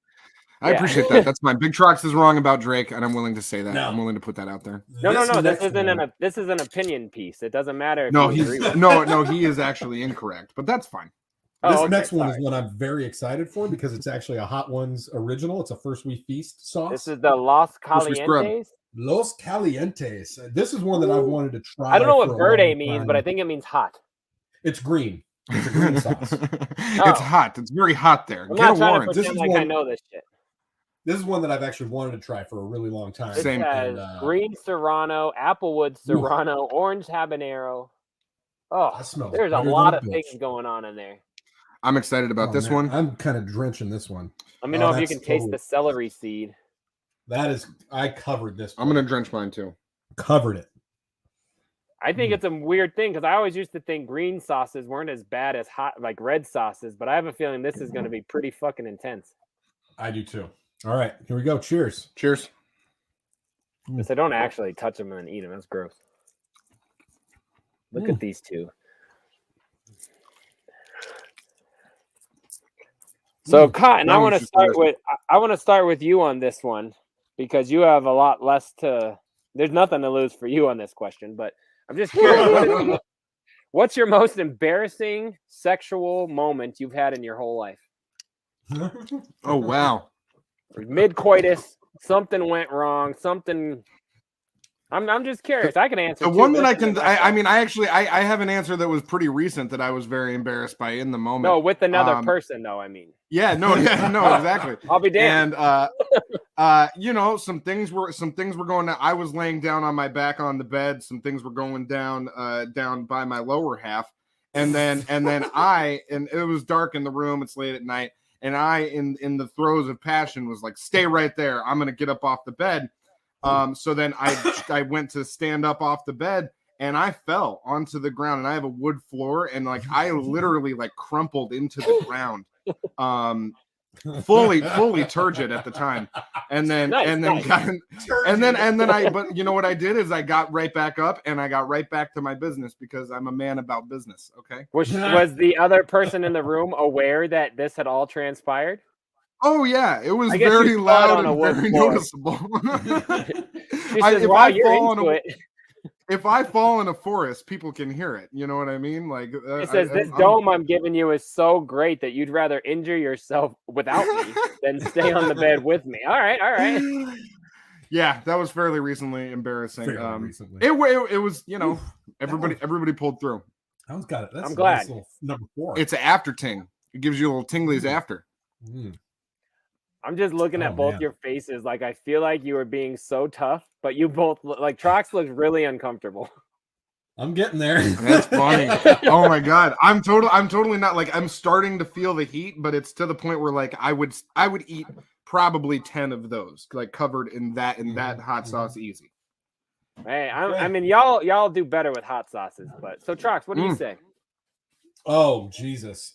I appreciate that. That's fine. Big Trox is wrong about Drake, and I'm willing to say that. No. I'm willing to put that out there. No. This is an opinion piece. It doesn't matter if he is actually incorrect, but that's fine. This next one is one I'm very excited for because it's actually a Hot Ones original. It's a First We Feast sauce. This is the Los Calientes. Los Calientes. This is one that I've wanted to try. I don't know what verde means, but I think it means hot. It's green. It's a green sauce. It's hot. It's very hot there. I'm not trying to pretend like I know this shit. This is one that I've actually wanted to try for a really long time. It says green Serrano, Applewood Serrano, orange habanero. Oh, there's a lot of things going on in there. I'm excited about this one. I'm kind of drenching this one. Let me know if you can taste the celery seed. That is, I covered this one. I'm going to drench mine too. Covered it. I think it's a weird thing because I always used to think green sauces weren't as bad as hot, like red sauces, but I have a feeling this is going to be pretty fucking intense. I do too. All right, here we go. Cheers. Cheers. So don't actually touch them and eat them. That's gross. Look at these two. So Cotton, I want to start with you on this one because you have a lot less to. There's nothing to lose for you on this question, but I'm just curious. What's your most embarrassing sexual moment you've had in your whole life? Oh wow! Mid-coitus, something went wrong. Something. I'm just curious. I can answer. The one that I can. I have an answer that was pretty recent that I was very embarrassed by in the moment. No, with another person, though. I mean. Yeah. No. Exactly. I'll be damned. And some things were going down. I was laying down on my back on the bed. Some things were going down by my lower half, and then it was dark in the room. It's late at night, and I, in the throes of passion, was like, "Stay right there. I'm gonna get up off the bed." So then I went to stand up off the bed and I fell onto the ground, and I have a wood floor, and like I literally like crumpled into the ground, fully turgid at the time. And then but you know what I did is I got right back up and I got right back to my business because I'm a man about business. Okay. Was the other person in the room aware that this had all transpired? Oh yeah, it was very loud and very noticeable. If I fall in a forest, people can hear it. You know what I mean? Like it says, "This dome I'm giving you is so great that you'd rather injure yourself without me than stay on the bed with me." All right. Yeah, that was fairly recently embarrassing. It was, everybody pulled through. That got it. I'm glad. Nice number 4. It's an after ting. It gives you a little tinglies after. I'm just looking at both your faces. Like, I feel like you are being so tough, but you both like Trox looks really uncomfortable. I'm getting there. That's funny. Oh my God. I'm totally not like, I'm starting to feel the heat, but it's to the point where like I would eat probably 10 of those, like covered in that hot sauce easy. Hey, I mean, y'all do better with hot sauces, but so Trox, what do you say? Oh, Jesus.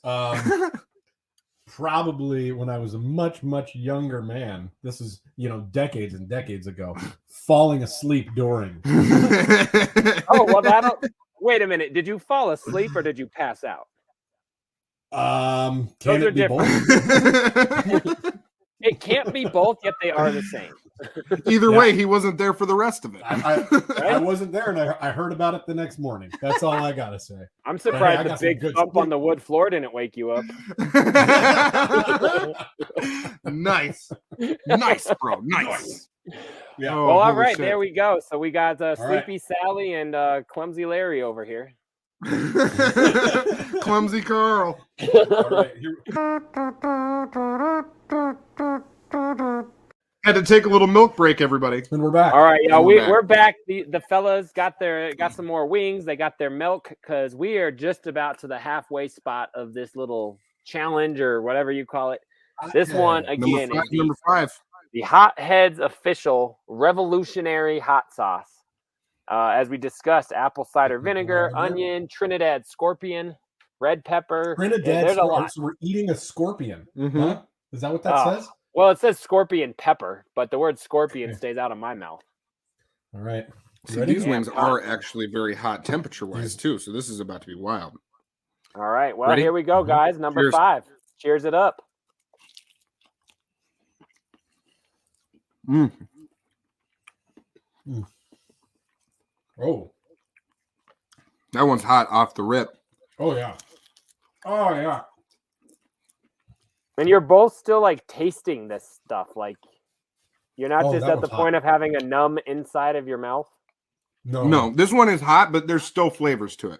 Probably when I was a much, much younger man. This is, decades and decades ago. Falling asleep during. Oh, well, wait a minute. Did you fall asleep or did you pass out? Can it be both? It can't be both, yet they are the same. Either way, he wasn't there for the rest of it. I wasn't there, and I heard about it the next morning. That's all I gotta say. I'm surprised the big thump on the wood floor didn't wake you up. Nice, bro. Nice. Yeah. Oh, well, all right, there we go. So we got Sleepy Sally and Clumsy Larry over here. Clumsy Carl. All right, had to take a little milk break, everybody. And we're back. All right, yeah, we're back. The fellas got some more wings. They got their milk because we are just about to the halfway spot of this little challenge or whatever you call it. This one again is number 5. The Hot Heads official revolutionary hot sauce. As we discussed, apple cider vinegar, onion, Trinidad scorpion, red pepper. There's a lot. So we're eating a scorpion. Mm-hmm. Huh? Is that what that says? Well, it says scorpion pepper, but the word scorpion stays out of my mouth. All right. See, these wings are actually very hot temperature-wise, too, so this is about to be wild. All right. Well, here we go, guys. Number 5. Cheers it up. Oh. That one's hot off the rip. Oh, yeah. Oh, yeah. And you're both still like tasting this stuff. Like you're not Oh, just that at the one's hot. point of having a numb inside of your mouth. No, this one is hot, but there's still flavors to it.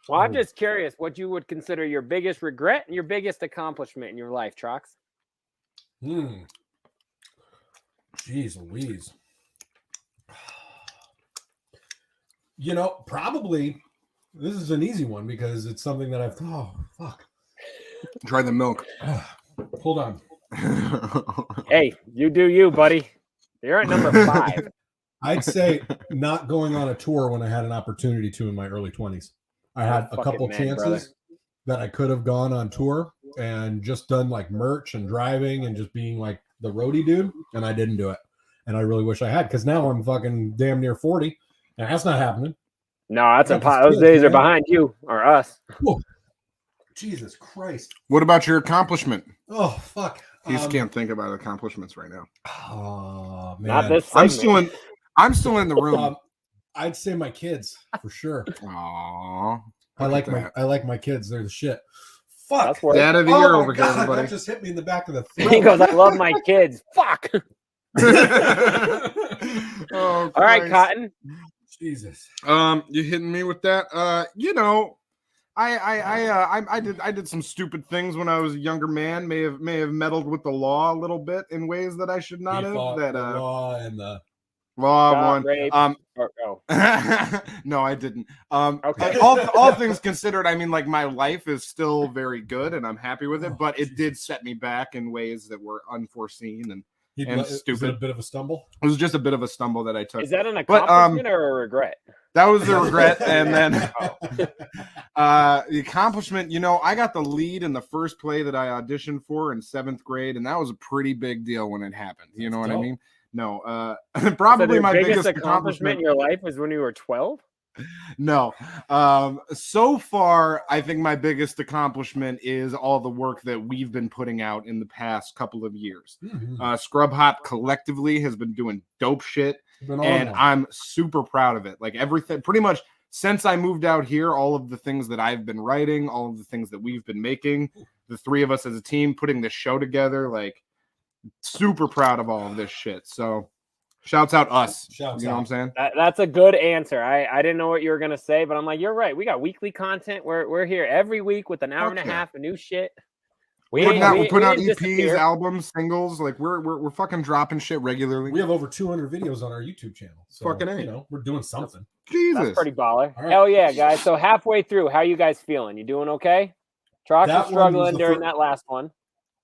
Well, I'm just curious what you would consider your biggest regret and your biggest accomplishment in your life, Trox. Jeez Louise. You know, probably this is an easy one because it's something that I've fuck. Try the milk. Hold on. Hey, you do you, buddy. You're at number 5. I'd say not going on a tour when I had an opportunity to in my early 20s. I had a couple chances that I could have gone on tour and just done like merch and driving and just being like the roadie dude, and I didn't do it. And I really wish I had, because now I'm fucking damn near 40, and that's not happening. No, that's impossible. Those days are behind you or us. Whoa. Jesus Christ. What about your accomplishment? Oh, fuck. He just can't think about accomplishments right now. Oh, man. Not this segment. I'm still in the room. I'd say my kids for sure. Aww. I like my kids. They're the shit. Fuck. Dad of the year over here, God, everybody. that just hit me in the back of the throat. He goes, I love my kids. Fuck. Oh, all right, Cotton. Jesus. You hitting me with that? You know, I did some stupid things when I was a younger man. May have meddled with the law a little bit in ways that I should not have. That the law and the law one. Rape, no, I didn't. Okay. All things considered, I mean, like my life is still very good and I'm happy with it, but it did set me back in ways that were unforeseen and stupid. Was it a bit of a stumble? It was just a bit of a stumble that I took. Is that an accomplishment or a regret? That was a regret. And then the accomplishment, you know, I got the lead in the first play that I auditioned for in 7th grade, and that was a pretty big deal when it happened. You know what I mean? No, probably so my biggest accomplishment in your life was when you were 12? No. So far, I think my biggest accomplishment is all the work that we've been putting out in the past couple of years. Scrub Hop collectively has been doing dope shit, and I'm super proud of it. Like everything, pretty much since I moved out here, all of the things that I've been writing, all of the things that we've been making, the three of us as a team putting this show together, like super proud of all of this shit. So shouts out us. You know what I'm saying? That's a good answer. I didn't know what you were going to say, but I'm like, you're right. We got weekly content. We're here every week with an hour and a half of new shit. We're putting out EPs, albums, singles. Like we're fucking dropping shit regularly. We have over 200 videos on our YouTube channel. So, fucking A. You know, we're doing something. Jesus. That's pretty baller. Right. Hell yeah, guys. So halfway through, how you guys feeling? You doing okay? Trox was struggling during that last one.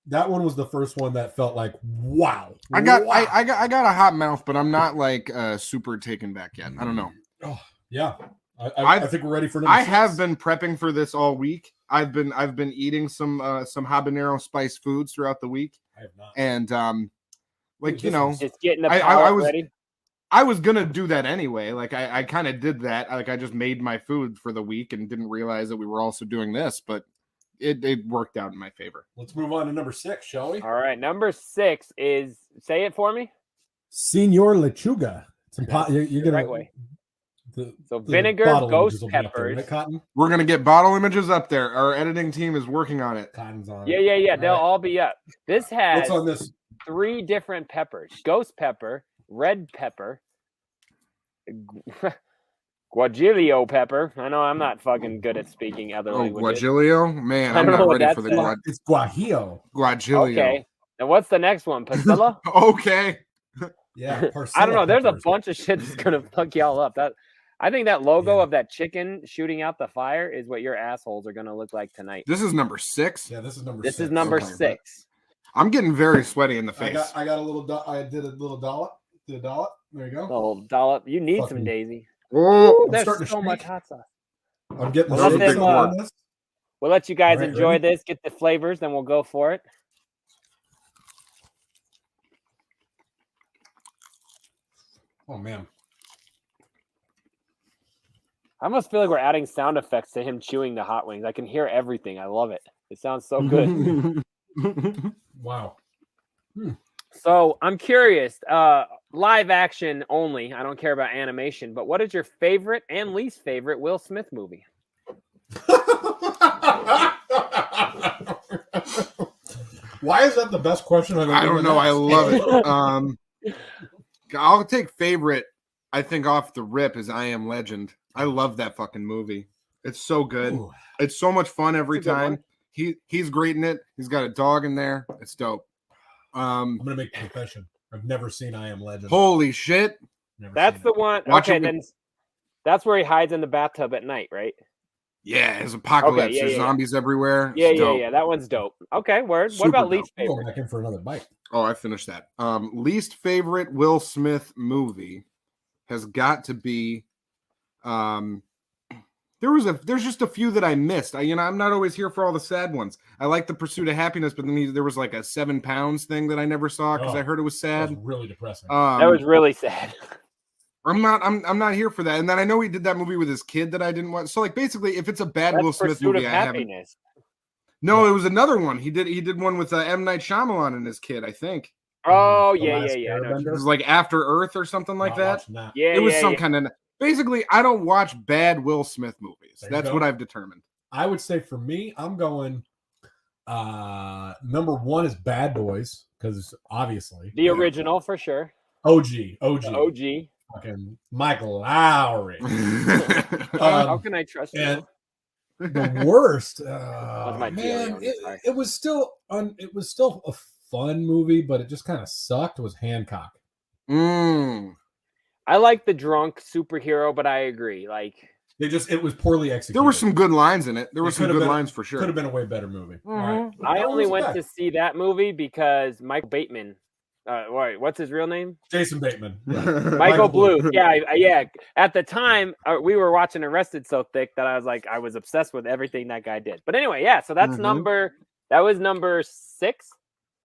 That one was the first one that felt like, wow. I got a hot mouth, but I'm not like super taken back yet. I don't know. Oh, yeah. I think we're ready for number 6. have been prepping for this all week. I've been eating some habanero spice foods throughout the week. I have not. And like, you know, it's getting the palate ready. I was gonna do that anyway. Like I kind of did that. Like I just made my food for the week and didn't realize that we were also doing this, but it worked out in my favor. Let's move on to number 6, shall we? All right, number 6 is, say it for me. Senor Lechuga. You're gonna right way. So vinegar, ghost peppers. Right, Cotton? We're gonna get bottle images up there. Our editing team is working on it. Cotton's on Yeah. it. They'll all be up. This has What's on this? 3 different peppers: ghost pepper, red pepper, guajillo pepper. I know I'm not fucking good at speaking other languages. Guajillo? Man, I'm not ready for the It's guajillo. Guajillo. Okay. And what's the next one? Pasilla? Okay. Yeah. I don't know. There's a bunch of shit that's gonna fuck y'all up. I think that logo of that chicken shooting out the fire is what your assholes are gonna look like tonight. This is number 6. Yeah, this is number 6. This is number 6. I'm getting very sweaty in the face. I got a little. I did a little dollop. Did a dollop. There you go. Oh, dollop. You need some Daisy. Oh, there's so much hot sauce. I'm getting We'll this. We'll let you guys All right, enjoy ready? this, get the flavors, then we'll go for it. Oh man. I almost feel like we're adding sound effects to him chewing the hot wings. I can hear everything. I love it. It sounds so good. Wow. So I'm curious, live action only. I don't care about animation, but what is your favorite and least favorite Will Smith movie? Why is that the best question I've ever I don't know. I love it. I'll take favorite. I think off the rip is I Am Legend. I love that fucking movie. It's so good. Ooh. It's so much fun every time. He's great in it. He's got a dog in there. It's dope. I'm gonna make a confession. I've never seen I Am Legend. Holy shit! That's the one. Watch Okay, it then that's where he hides in the bathtub at night, right? Yeah, it's apocalypse. Okay, yeah, There's yeah, zombies everywhere. Yeah, It's dope. yeah. That one's dope. Okay, word. Super What about dope. least I'll go favorite? back in for another bite. Oh, I finished that. Least favorite Will Smith movie has got to be. There's just a few that I missed. I'm not always here for all the sad ones. I like The Pursuit of Happiness, but then there was like a 7 pounds thing that I never saw because I heard it was sad. That was really depressing. That was really sad. I'm not here for that. And then I know he did that movie with his kid that I didn't watch. So like basically, if it's a bad That's Will Smith Pursuit movie, of I haven't. Happiness. No, it was another one. He did one with M. Night Shyamalan and his kid, I think. Oh, The yeah. Last I know. Airbender? It was like After Earth or something like Not that. watching that. Yeah, It was some yeah. kind of. Basically, I don't watch bad Will Smith movies. There you That's go. what I've determined. I would say for me, I'm going. Number one is Bad Boys because obviously The original for sure. OG. The OG. Fucking Michael Lowry. How can I trust you? And the worst, my man, feeling, sorry. it was still a fun movie, but it just kind of sucked. Was Hancock. I like the drunk superhero, but I agree. Like it was poorly executed. There were some good lines in it. There were It some could've good been- lines for sure. Could have been a way better movie. All right. I only went Respect. to see that movie because Michael Bateman. What's his real name? Jason Bateman. Michael Blue. Yeah. At the time, we were watching Arrested so thick that I was obsessed with everything that guy did. But anyway, yeah. So that's that was number 6.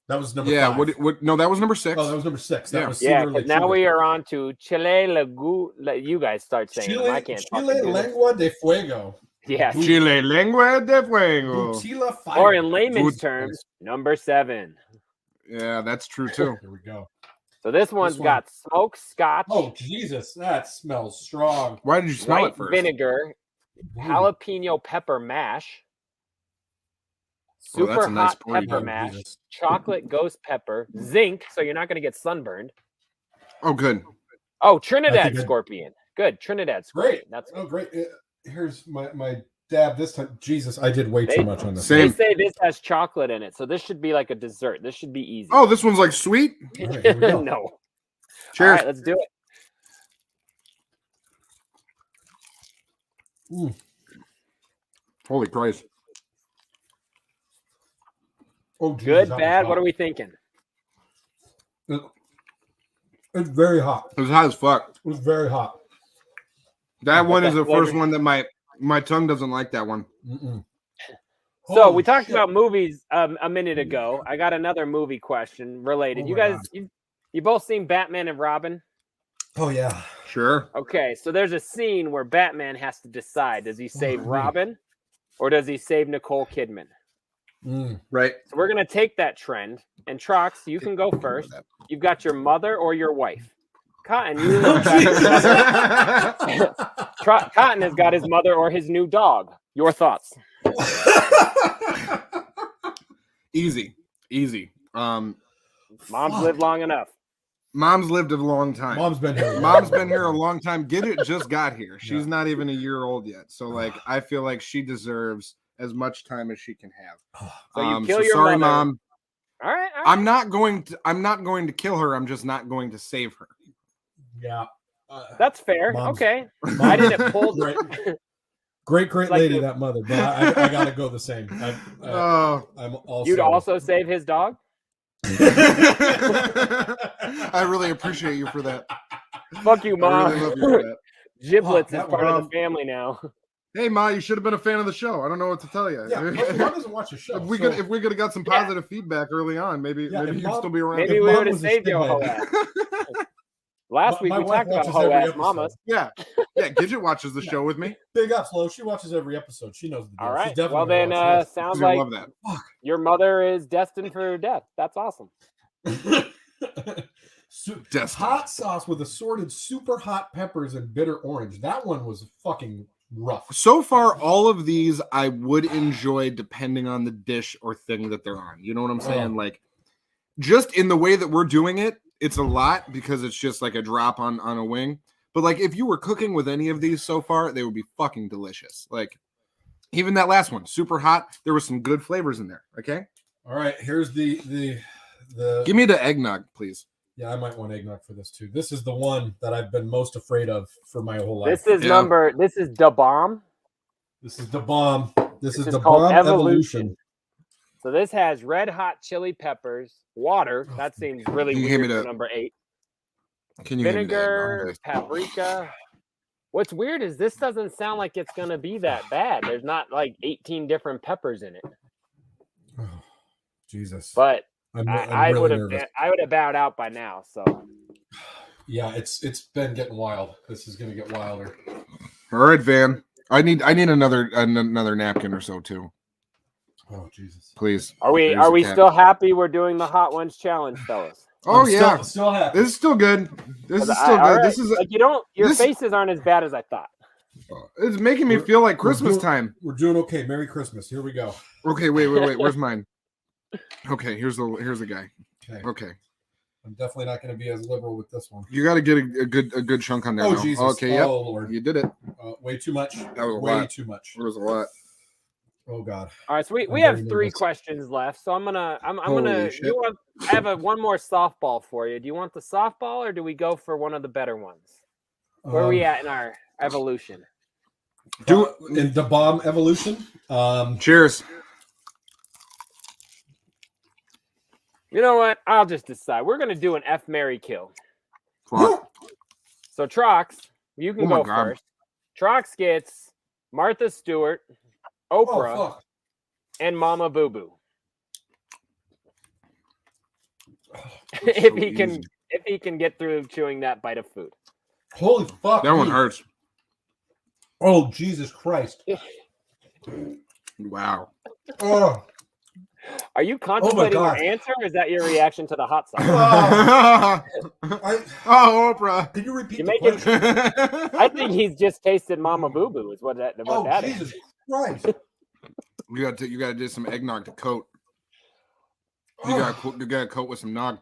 That was number Yeah. 5. What? No, that was number 6. Oh, that was number 6. That was Yeah, Silver because now we are on to Chile Lagu. You guys start saying them. I can't talk Chile to this. Lengua de Fuego. Yeah. Chile Lengua de Fuego. Butila Fire. Or in layman's Good. terms, number 7. Yeah, that's true too. Here we go. So this one's one. got smoked scotch, Oh Jesus, that smells strong. Why did you smell white it first? vinegar, jalapeno pepper mash, Oh, super that's a nice hot party. pepper Oh, mash, Jesus. chocolate ghost pepper, zinc, so you're not going to get sunburned. Oh, good. Oh, I Trinidad think I- scorpion. Good, Trinidad scorpion. Great. That's Oh, great. Here's my dab this time. Jesus, I did way They- too much on this. Same. They say this has chocolate in it, so this should be like a dessert. This should be easy. Oh, this one's like sweet. All right, here we go. No. Cheers. All right, let's do it. Holy Christ. Oh, Jesus, Good, that was bad. hot. What are we thinking? It's very hot. It was hot as fuck. It was very hot. That one is the flavor. first one that my tongue doesn't like that one. Mm-mm. So Holy we talked shit. about movies a minute ago. I got another movie question related. Oh You my guys, you both seen Batman and Robin? Oh yeah. Sure. Okay, so there's a scene where Batman has to decide: does he save man. Robin, or does he save Nicole Kidman? Mm. Right. So we're gonna take that trend. And Trox, you can go first. You've got your mother or your wife. Cotton, you Cotton has got his mother or his new dog. Your thoughts? Easy. Mom's lived long enough. Mom's lived a long time. Mom's been here. Mom's been here a long time. Gidget just got here. She's not even a year old yet. So like I feel like she deserves as much time as she can have. So you kill your sorry, mother. Mom. All right. I'm not going to kill her. I'm just not going to save her. Yeah. That's fair. Mom's- Okay. I didn't pull. Great Like lady, the- that mother. But I gotta go the same. I'm also. You'd also save his dog. I really appreciate you for that. Fuck you, I Mom. really love you for that. Giblets Fuck, is that part one- of the family now. Hey, Ma, you should have been a fan of the show. I don't know what to tell you. Yeah, Mom doesn't watch the show. If we could have got some positive feedback early on, maybe Yeah, if you'd Mom- still be around. Maybe If we Mom would have was a saved your whole shithead. ass. Last week My we wife talked about watches hoe every ass episode. mamas. Yeah. Gidget watches the show with me. Big up, Flo. She watches every episode. She knows the deal. All She's right. definitely Well gonna then, watch this. sounds She's gonna like love that. your mother is destined for death. That's awesome. Hot sauce with assorted super hot peppers and bitter orange. That one was fucking rough. So far, all of these I would enjoy depending on the dish or thing that they're on. You know what I'm saying? Like, just in the way that we're doing it, it's a lot because it's just like a drop on a wing. But like, if you were cooking with any of these so far, they would be fucking delicious. Like, even that last one, super hot. There was some good flavors in there. Okay. All right. Here's the. Give me the eggnog, please. Yeah, I might want eggnog for this too. This is the one that I've been most afraid of for my whole life. This is This is the bomb. This is the bomb. This is the called bomb evolution. So this has red hot chili peppers, water. That seems really weird for number 8. Can you vinegar, paprika. What's weird is this doesn't sound like it's gonna be that bad. There's not like 18 different peppers in it. Oh, Jesus. But I would have nervous. I would have bowed out by now. So yeah, it's been getting wild. This is gonna get wilder. All right, Van. I need another napkin or so too. Oh Jesus! Please. Are we still happy we're doing the hot ones challenge, fellas? Oh yeah, still happy. This is still good. This is still good. Right. This is like your faces aren't as bad as I thought. It's making me feel like Christmas time. We're doing okay. Merry Christmas. Here we go. Okay, wait. Where's mine? Okay, here's the guy. Okay. I'm definitely not going to be as liberal with this one. You got to get a good chunk on there. Oh Jesus! Okay, yep. Oh Lord! You did it. Way too much. That was way too much. It was a lot. Oh God! All right, so we have 3 questions left. So I'm gonna. I have one more softball for you. Do you want the softball or do we go for one of the better ones? Where are we at in our evolution? In the bomb evolution. Cheers. You know what? I'll just decide. We're gonna do an F, Marry, Kill. Fuck. So Trox, you can go God. first. Trox gets Martha Stewart, Oprah, and Mama Boo Boo. If he can get through chewing that bite of food. Holy fuck! That one hurts. Oh Jesus Christ! Wow. Oh. Are you contemplating your answer, or is that your reaction to the hot sauce? Oprah. Can you repeat You're the making, question? I think he's just tasted Mama Boo Boo. Is what that Jesus is. Christ! You got to do some eggnog to coat. You got to coat with some nog.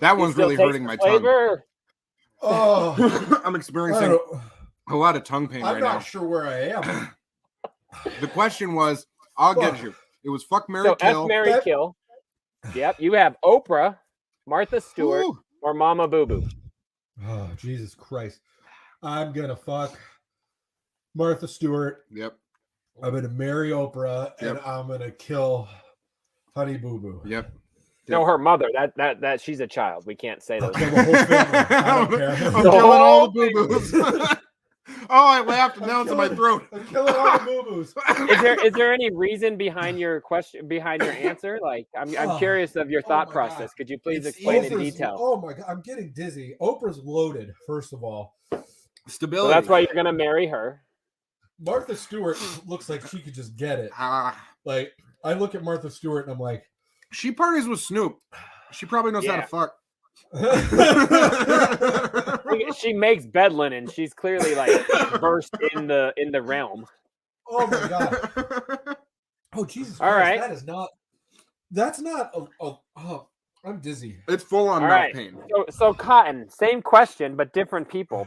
That one's really hurting my tongue. Oh, I'm experiencing a lot of tongue pain right now. I'm not sure where I am. The question was, I'll get you. It was fuck, marry, kill. F, Marry, Kill. Yep. You have Oprah, Martha Stewart, or Mama Boo Boo. Oh, Jesus Christ. I'm going to fuck Martha Stewart. Yep. I'm going to marry Oprah, and Yep. I'm going to kill Honey Boo Boo. Yep. No, her mother. That she's a child. We can't say those. Kill the whole family. I don't care. I'm killing all the boo-boos. Oh, I laughed and now it's in my throat. I'm killing all the boo-boos. Is there any reason behind your question, behind your answer? Like, I'm curious of your thought process. Could you please explain in detail? Oh my God, I'm getting dizzy. Oprah's loaded, first of all. Stability. So that's why you're gonna marry her. Martha Stewart looks like she could just get it. Like, I look at Martha Stewart and I'm like, she parties with Snoop. She probably knows how to fuck. She makes bed linen. She's clearly like versed in the realm. Oh my God. Oh Jesus All Christ. right. That is not. That's not. I'm dizzy. It's full on All mouth right. pain. So Cotton, same question but different people.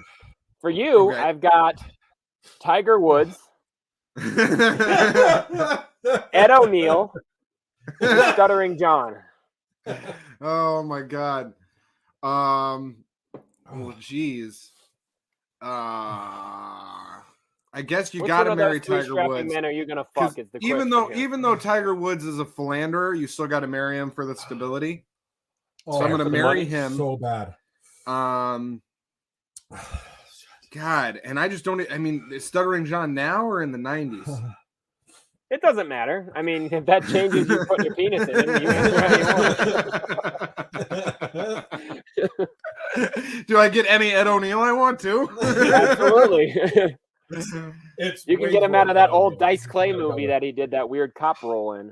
For you, Okay. I've got Tiger Woods, Ed O'Neill, and Stuttering John. Oh my God. Oh geez. I guess you got to marry Tiger Woods. Men are you gonna fuck? Is the even question though Tiger Woods is a philanderer, you still got to marry him for the stability. Oh, So I'm going to marry him. so bad. God, and I just don't. I mean, is Stuttering John now or in the 90s? It doesn't matter. I mean, if that changes, you put your penis in him. You Do I get any Ed O'Neill I want to? Absolutely. You can get him out of that old Dice Clay No, movie that he did that weird cop role in.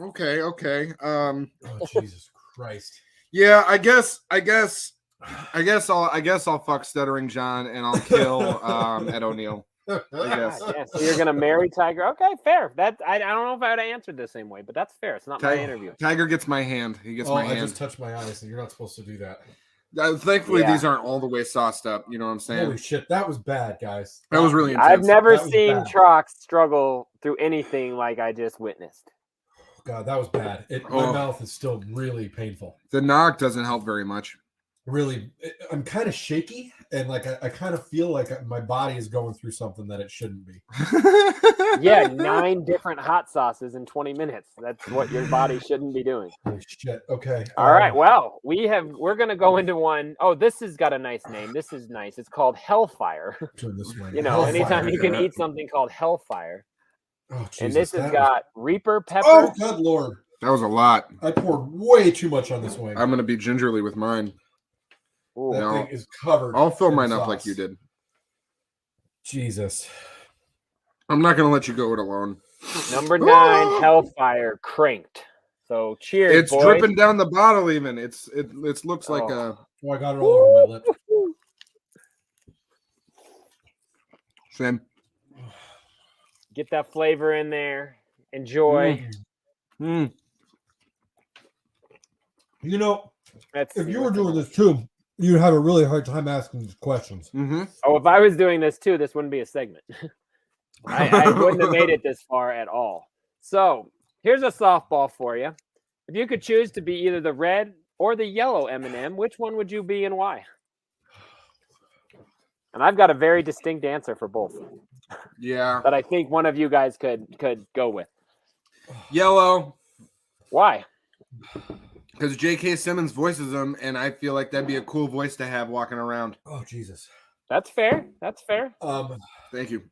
Okay. Oh Jesus Christ. Yeah, I guess I'll fuck Stuttering John and I'll kill Ed O'Neill. I guess. Yeah, so you're gonna marry Tiger? Okay, fair. That I don't know if I would have answered the same way, but that's fair. It's not my interview. Tiger gets my hand. He gets my hand. I just touched my eyes, and you're not supposed to do that. Thankfully, these aren't all the way sauced up. You know what I'm saying? Holy shit, that was bad, guys. That was really intense. I've never That was seen bad. Trox struggle through anything like I just witnessed. God, that was bad. My mouth is still really painful. The knock doesn't help very much. Really, I'm kind of shaky, and like I kind of feel like my body is going through something that it shouldn't be. Yeah, 9 different hot sauces in 20 minutes. That's what your body shouldn't be doing. Holy shit. Okay. All right. Well, we're gonna go into one. Oh, this has got a nice name. This is nice. It's called Hellfire. Turn this way. You know, Hellfire. anytime you can eat something called Hellfire. Oh, Jesus, and this has that got Reaper pepper. Oh, good Lord. That was a lot. I poured way too much on this wing. I'm gonna be gingerly with mine. Ooh. That thing is covered. I'll fill in mine up sauce. like you did. Jesus. I'm not gonna let you go it alone. Number 9, Hellfire cranked. So cheers, It's boys. dripping down the bottle. Even it looks like a. Oh, I got it all over my lips. Same. Get that flavor in there. Enjoy. You know, Let's if see you were what's doing in this too, you'd have a really hard time asking these questions. Mm-hmm. Oh, if I was doing this too, this wouldn't be a segment. I wouldn't have made it this far at all. So here's a softball for you. If you could choose to be either the red or the yellow M&M, which one would you be and why? And I've got a very distinct answer for both. Yeah. That I think one of you guys could go with. Yellow. Why? Because J.K. Simmons voices them, and I feel like that'd be a cool voice to have walking around. Oh, Jesus. That's fair. That's fair. Thank you.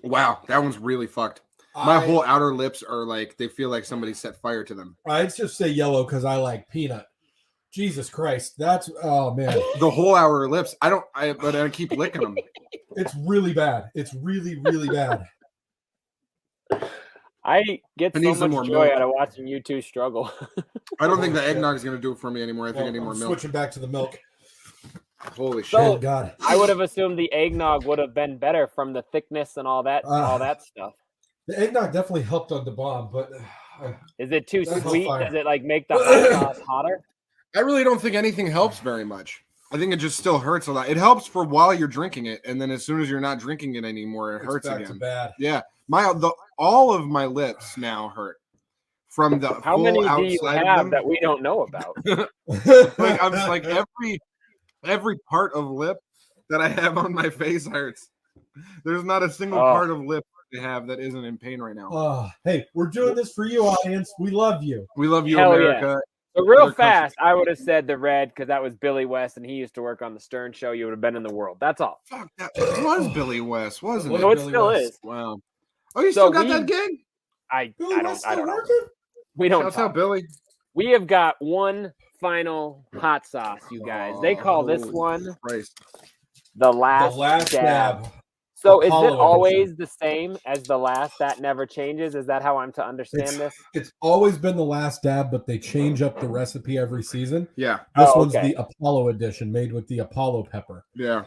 Wow, that one's really fucked. My whole outer lips are like, they feel like somebody set fire to them. I'd just say yellow because I like peanut. Jesus Christ. That's, oh, man. The whole outer lips. But I keep licking them. It's really bad. It's really, really bad. I get I need so some much more joy milk. out of watching you two struggle. I don't think the eggnog is going to do it for me anymore. I think I need more I'm milk. switching back to the milk. Holy shit. So, God. I would have assumed the eggnog would have been better from the thickness and all that stuff. The eggnog definitely helped on the bomb, but Is it too That's sweet? fire. Does it like make the hot sauce hotter? I really don't think anything helps very much. I think it just still hurts a lot. It helps for while you're drinking it, and then as soon as you're not drinking it anymore, it hurts back to again. bad. Yeah, all of my lips now hurt from the How full many do outside you of have them. that we don't know about? Like I'm like every part of lip that I have on my face hurts. There's not a single part of lip I have that isn't in pain right now. Hey, we're doing this for you, audience. We love you. We love you, Hell America. yeah. So real Other countries. fast, I would have said the red because that was Billy West and he used to work on the Stern Show. You would have been in the world. That's all. Fuck, that was Billy West, wasn't it? No, it still is. Wow. Oh, you So still got we- that gig? I don't know. We don't Shouts talk. out, Billy. We have got one final hot sauce, you guys. They call this one Christ. the last dab. So is it Apollo always edition. the same as the last? That never changes? Is that how I'm to understand this? It's always been the last dab, but they change up the recipe every season. Yeah. This Oh, one's okay. the Apollo edition, made with the Apollo pepper. Yeah.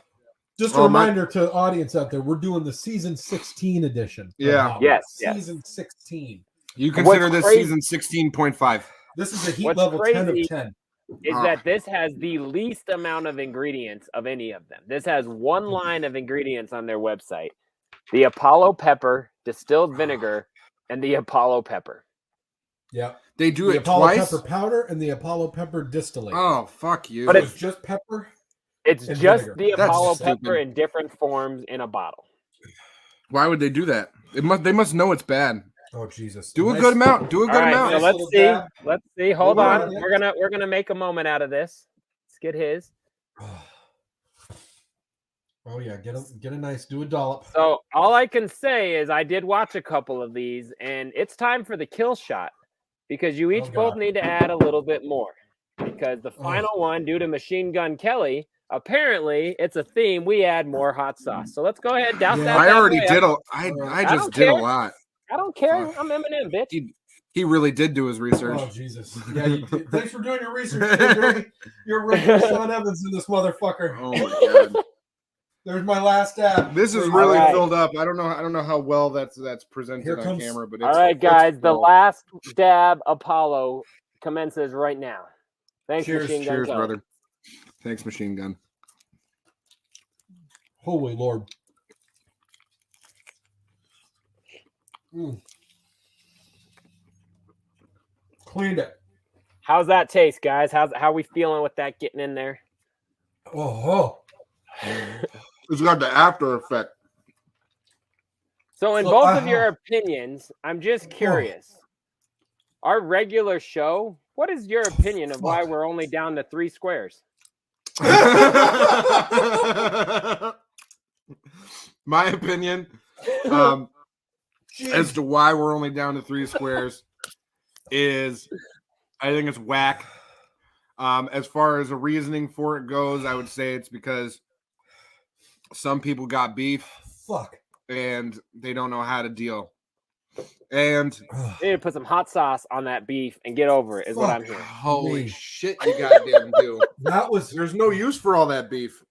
Just a Oh, reminder to the audience out there, we're doing the season 16 edition. of Yeah. Apollo. Yes. Season 16. You consider What's this crazy- season 16.5. This is a heat What's level 10 crazy of 10. Is that this has the least amount of ingredients of any of them. This has one line of ingredients on their website. The Apollo pepper, distilled vinegar, and the Apollo pepper. Yeah. They do The it Apollo twice. pepper powder and the Apollo pepper distillate. Oh, fuck you. But So it's just pepper. It's and just vinegar. the That's Apollo stupid. pepper in different forms in a bottle. Why would they do that? They must know it's bad. Oh Jesus! Do a Nice- good amount. Do a good All right, amount. so let's little see. dab. Let's see. Hold Hold on. on. We're gonna make a moment out of this. Let's get his. Oh yeah, get a nice, do a dollop. So all I can say is I did watch a couple of these, and it's time for the kill shot because you each Oh, both God. need to add a little bit more because the final one, due to Machine Gun Kelly, apparently it's a theme. We add more hot sauce. So let's go ahead douse Yeah. that. I bad already boy did up. I I just don't did a care. lot. I don't care. Fuck. I'm Eminem, bitch. He really did do his research. Oh Jesus! Yeah, thanks for doing your research. JDirty. You're right, Sean Evans in this motherfucker. Oh my god. There's my last dab. This is really filled up. I don't know how well that's presented on camera, but it's, all right, guys. The last dab Apollo commences right now. Thanks, Machine Gun. Cheers, brother. Thanks, Machine Gun. Holy Lord. Cleaned it. How's that taste, guys? How we feeling with that getting in there? It's got the after effect. So in both of your opinions, I'm just curious. Our regular show, what is your opinion of why we're only down to 3 squares? My opinion as to why we're only down to 3 squares is I think it's whack. As far as a reasoning for it goes, I would say it's because some people got beef. And they don't know how to deal. And they need to put some hot sauce on that beef and get over it, is what I'm hearing. Holy shit, you goddamn do. There's no use for all that beef.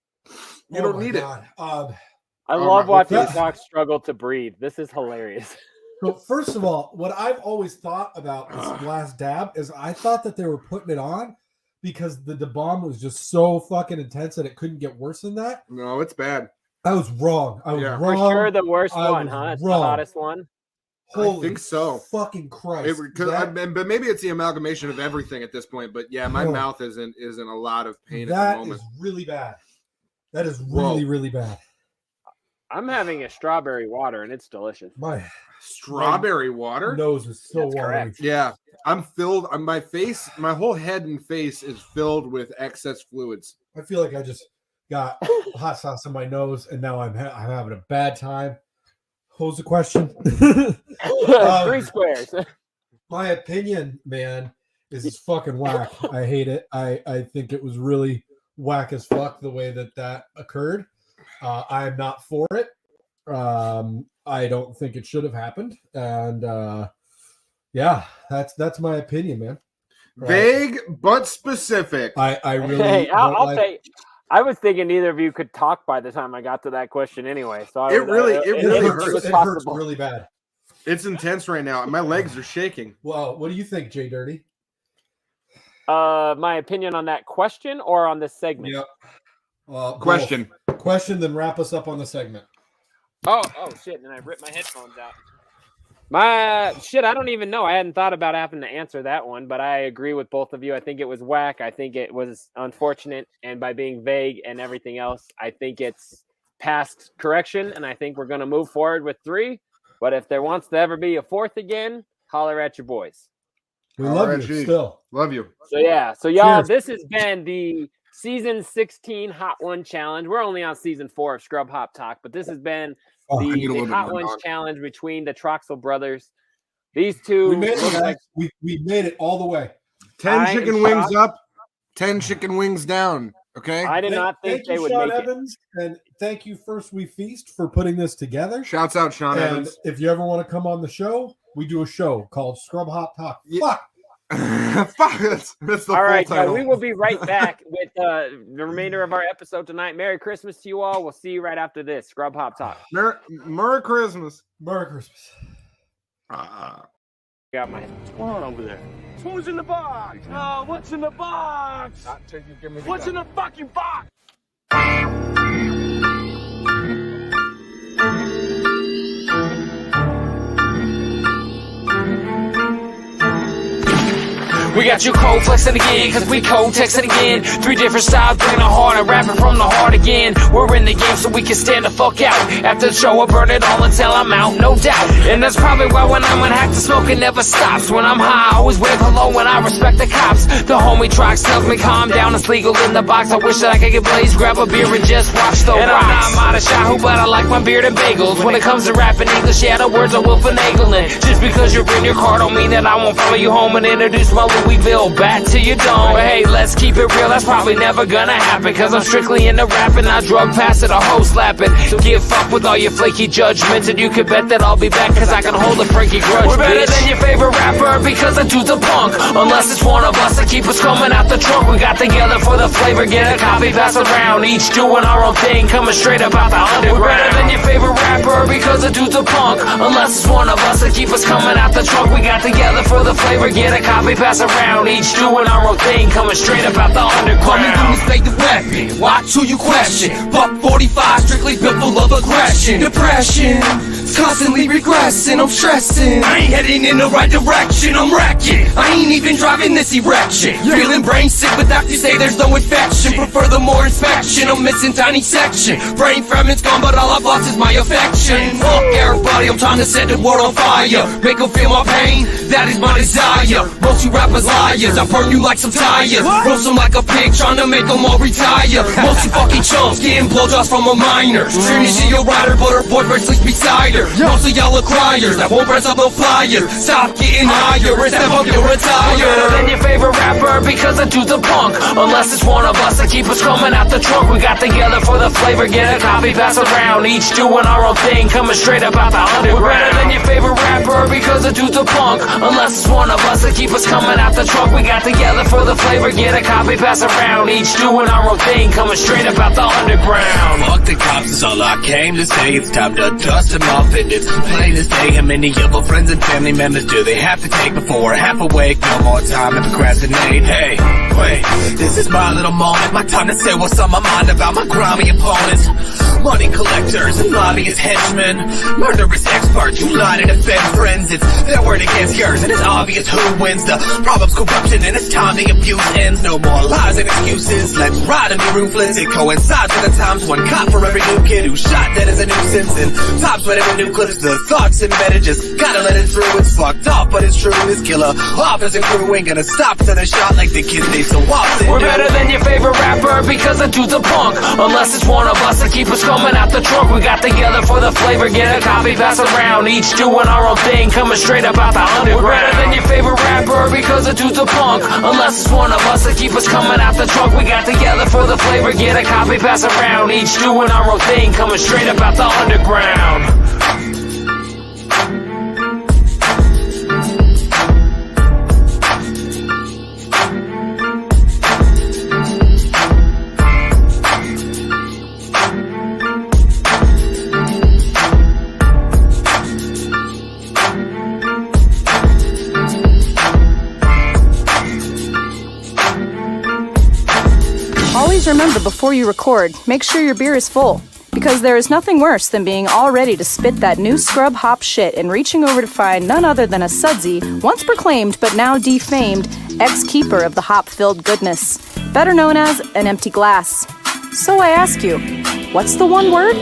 You don't need it. I love watching Trox struggle to breathe. This is hilarious. So first of all, what I've always thought about this last dab is I thought that they were putting it on because the bomb was just so fucking intense that it couldn't get worse than that. No, it's bad. I was wrong. I was wrong. For sure the worst one, huh? It's the hottest one. Holy I think so. Fucking Christ. But maybe it's the amalgamation of everything at this point. But yeah, my mouth is in a lot of pain at the moment. That is really bad. That is really, really bad. I'm having a strawberry water and it's delicious. My strawberry water? Nose is so watery. Yeah. I'm filled. My face, my whole head and face is filled with excess fluids. I feel like I just got hot sauce in my nose and now I'm having a bad time. What was the question? 3 squares. My opinion, man, is it's fucking whack. I hate it. I think it was really whack as fuck the way that occurred. I am not for it. I don't think it should have happened. And yeah, that's my opinion, man. Vague but specific. I really. Hey, I'll take. I was thinking neither of you could talk by the time I got to that question anyway. So it really hurts. It hurts really bad. It's intense right now. My legs are shaking. Well, what do you think, JDirty? My opinion on that question or on this segment? Yep. Question. Question, then wrap us up on the segment. Oh shit! And I ripped my headphones out. I don't even know. I hadn't thought about having to answer that one, but I agree with both of you. I think it was whack. I think it was unfortunate, and by being vague and everything else, I think it's past correction, and I think we're going to move forward with 3. But if there wants to ever be a 4th again, holler at your boys. We love you still. Love you. So y'all, this has been the Season 16 Hot One Challenge. We're only on Season 4 of Scrub Hop Talk, but this has been the Hot Ones Challenge between the Troxel brothers. These two. We made it all the way. 10 chicken wings up, 10 chicken wings down. Okay. I did not think they would make Evans, it. And thank you, First We Feast, for putting this together. Shouts out, Sean Evans. If you ever want to come on the show, we do a show called Scrub Hop Talk. Fuck. Fuck. That's the all right, title. We will be right back with the remainder of our episode tonight. Merry Christmas to you all. We'll see you right after this. Scrub Hop Talk. Merry Christmas. Merry Christmas. Got my. What's going on over there? Who's in the box? Oh, what's in the box? What's in the fucking box? We got you cold flexing again, cause we cold texting again. 3 different styles, bringing the heart and rapping from the heart again. We're in the game so we can stand the fuck out. After the show, I burn it all until I'm out, no doubt. And that's probably why when I'm on hack, the smoking never stops. When I'm high, I always wave hello when I respect the cops. The homie Trox tells me calm down, it's legal in the box. I wish that I could get blazed, grab a beer and just watch the rocks. And I'm not a Yahoo, but I like my beard and bagels. When it comes to rapping English, yeah, the words are Wolf and Egelin. Just because you're in your car don't mean that I won't follow you home and introduce my Louisville back to your dome. But hey, let's keep it real, that's probably never gonna happen, cause I'm strictly into rapping, not drug passing or hoe slapping. So give fuck with all your flaky judgments, and you can bet that I'll be back, cause I can hold a freaky grudge. We're better than your favorite rapper, because I do the punk. Unless it's one of us that keep us coming out the trunk. We got together for the flavor, get a copy, pass around, each doing our own thing, coming straight up about the underground. We're better than your favorite rapper because the dude's a punk. Unless it's one of us that keep us coming out the trunk. We got together for the flavor, get a copy, pass around. Each doing our own thing, coming straight up out the underground. Call me Luni, stay the weapon. Watch who you question. Buck 45, strictly built full of aggression. Depression, constantly regressing. I'm stressing. I ain't heading in the right direction. I'm wrecking. I ain't even driving this erection. Feeling brain sick, but doctors say there's no infection. Prefer the more inspection. I'm missing tiny section. Brain fragments gone, but all I've lost is my affection. Fuck everybody, I'm trying to set the world on fire. Make them feel my pain, that is my desire. Most you rappers liars, I burn you like some tires. Roast them like a pig, trying to make them all retire. Most you fucking chumps getting blowjobs from a minor. Dreaming she a rider, but her boyfriend sleeps beside her. Most of y'all are criers that won't press up a flyer. Stop getting higher, it's that punk you'll retire. We're better than your favorite rapper because the dude's a punk. Unless it's one of us that keep us coming out the trunk. We got together for the flavor, get a copy, pass around. Each doing our own thing, coming straight up out the underground. We're better than your favorite rapper because the dude's a punk. Unless it's one of us that keep us coming out the trunk. We got together for the flavor, get a copy, pass around. Each doing our own thing, coming straight up out the underground. Fuck the cops, is all I came to say. It's time to dust them off, and it's plain as day. How many of our friends and family members do they have to take before half awake? No more time to procrastinate. Hey, wait, this is my little moment. My time to say what's on my mind about my grimy opponents. Money collectors and lobbyist henchmen, murderous experts who lie to defend friends. It's their word against yours, and it's obvious who wins. The problem's corruption, and it's time the abuse ends. No more lies and excuses. Let's ride and be ruthless. It coincides with the times one cop for every new kid who shot dead as a nuisance. And tops with every new clip. The thoughts embedded, just gotta let it through. It's fucked up, but it's true. This killer office and crew ain't gonna stop till they're shot like the kids they so often We're better than your favorite rapper because the dude's a punk. Unless it's one of us that keep us coming out the trunk. We got together for the flavor, get a copy, pass around. Each doing our own thing, coming straight up out the underground. We're better than your favorite rapper because the dude's a punk. Unless it's one of us that keep us coming out the trunk. We got together for the flavor, get a copy, pass around. Each doing our own thing, coming straight up out the underground. Always remember before you record, make sure your beer is full. Because there is nothing worse than being all ready to spit that new scrub hop shit and reaching over to find none other than a sudsy, once proclaimed but now defamed, ex-keeper of the hop-filled goodness, better known as an empty glass. So I ask you, what's the one word?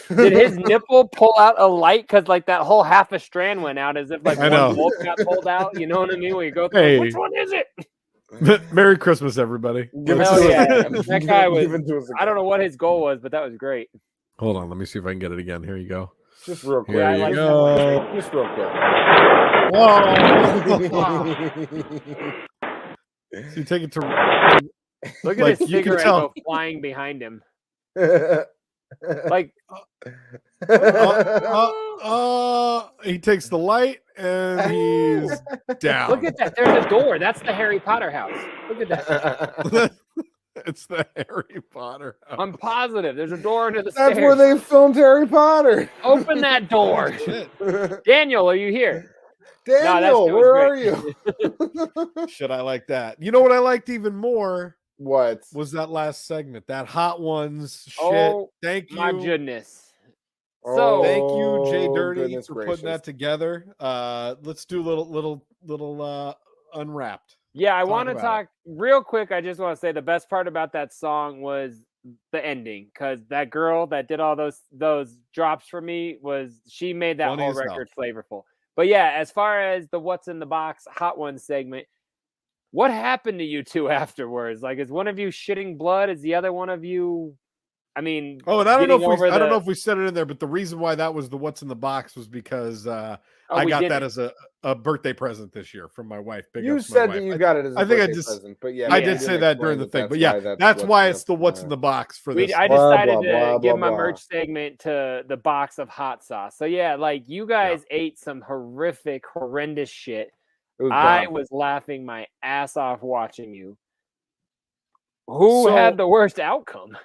Did his nipple pull out a light? Because like that whole half a strand went out as if like one bolt got pulled out. You know what I mean? When you go through, which one is it? Merry Christmas, everybody. That guy was. I don't know what his goal was, but that was great. Hold on, let me see if I can get it again. Here you go. Just real quick. Here you go. Just real quick. So you take it to. Look at his cigarette go flying behind him. Like, he takes the light and he's down. Look at that. There's a door. That's the Harry Potter house. Look at that. It's the Harry Potter house. I'm positive. There's a door into the stairs. That's where they filmed Harry Potter. Open that door. Daniel, are you here? Daniel, where are you? Shit, I like that. You know what I liked even more? What was that last segment? That Hot Ones shit. Oh, thank you. My goodness. So thank you, JDirty, for putting that together. Let's do a little unwrapped. Yeah, I want to talk real quick. I just want to say the best part about that song was the ending, because that girl that did all those drops for me she made that whole record flavorful. But yeah, as far as the What's in the Box Hot Ones segment, what happened to you two afterwards? Like, is one of you shitting blood? Is the other one of you I mean, and I don't know if we said it in there, but the reason why that was the what's in the box was because I got that as a birthday present this year from my wife. You said that you got it as a birthday present, but yeah, I did say that during the thing. But yeah, that's why it's the what's in the box for this. I decided to give my merch segment to the box of hot sauce. So yeah, like you guys ate some horrendous shit. I was laughing my ass off watching you. Who had the worst outcome?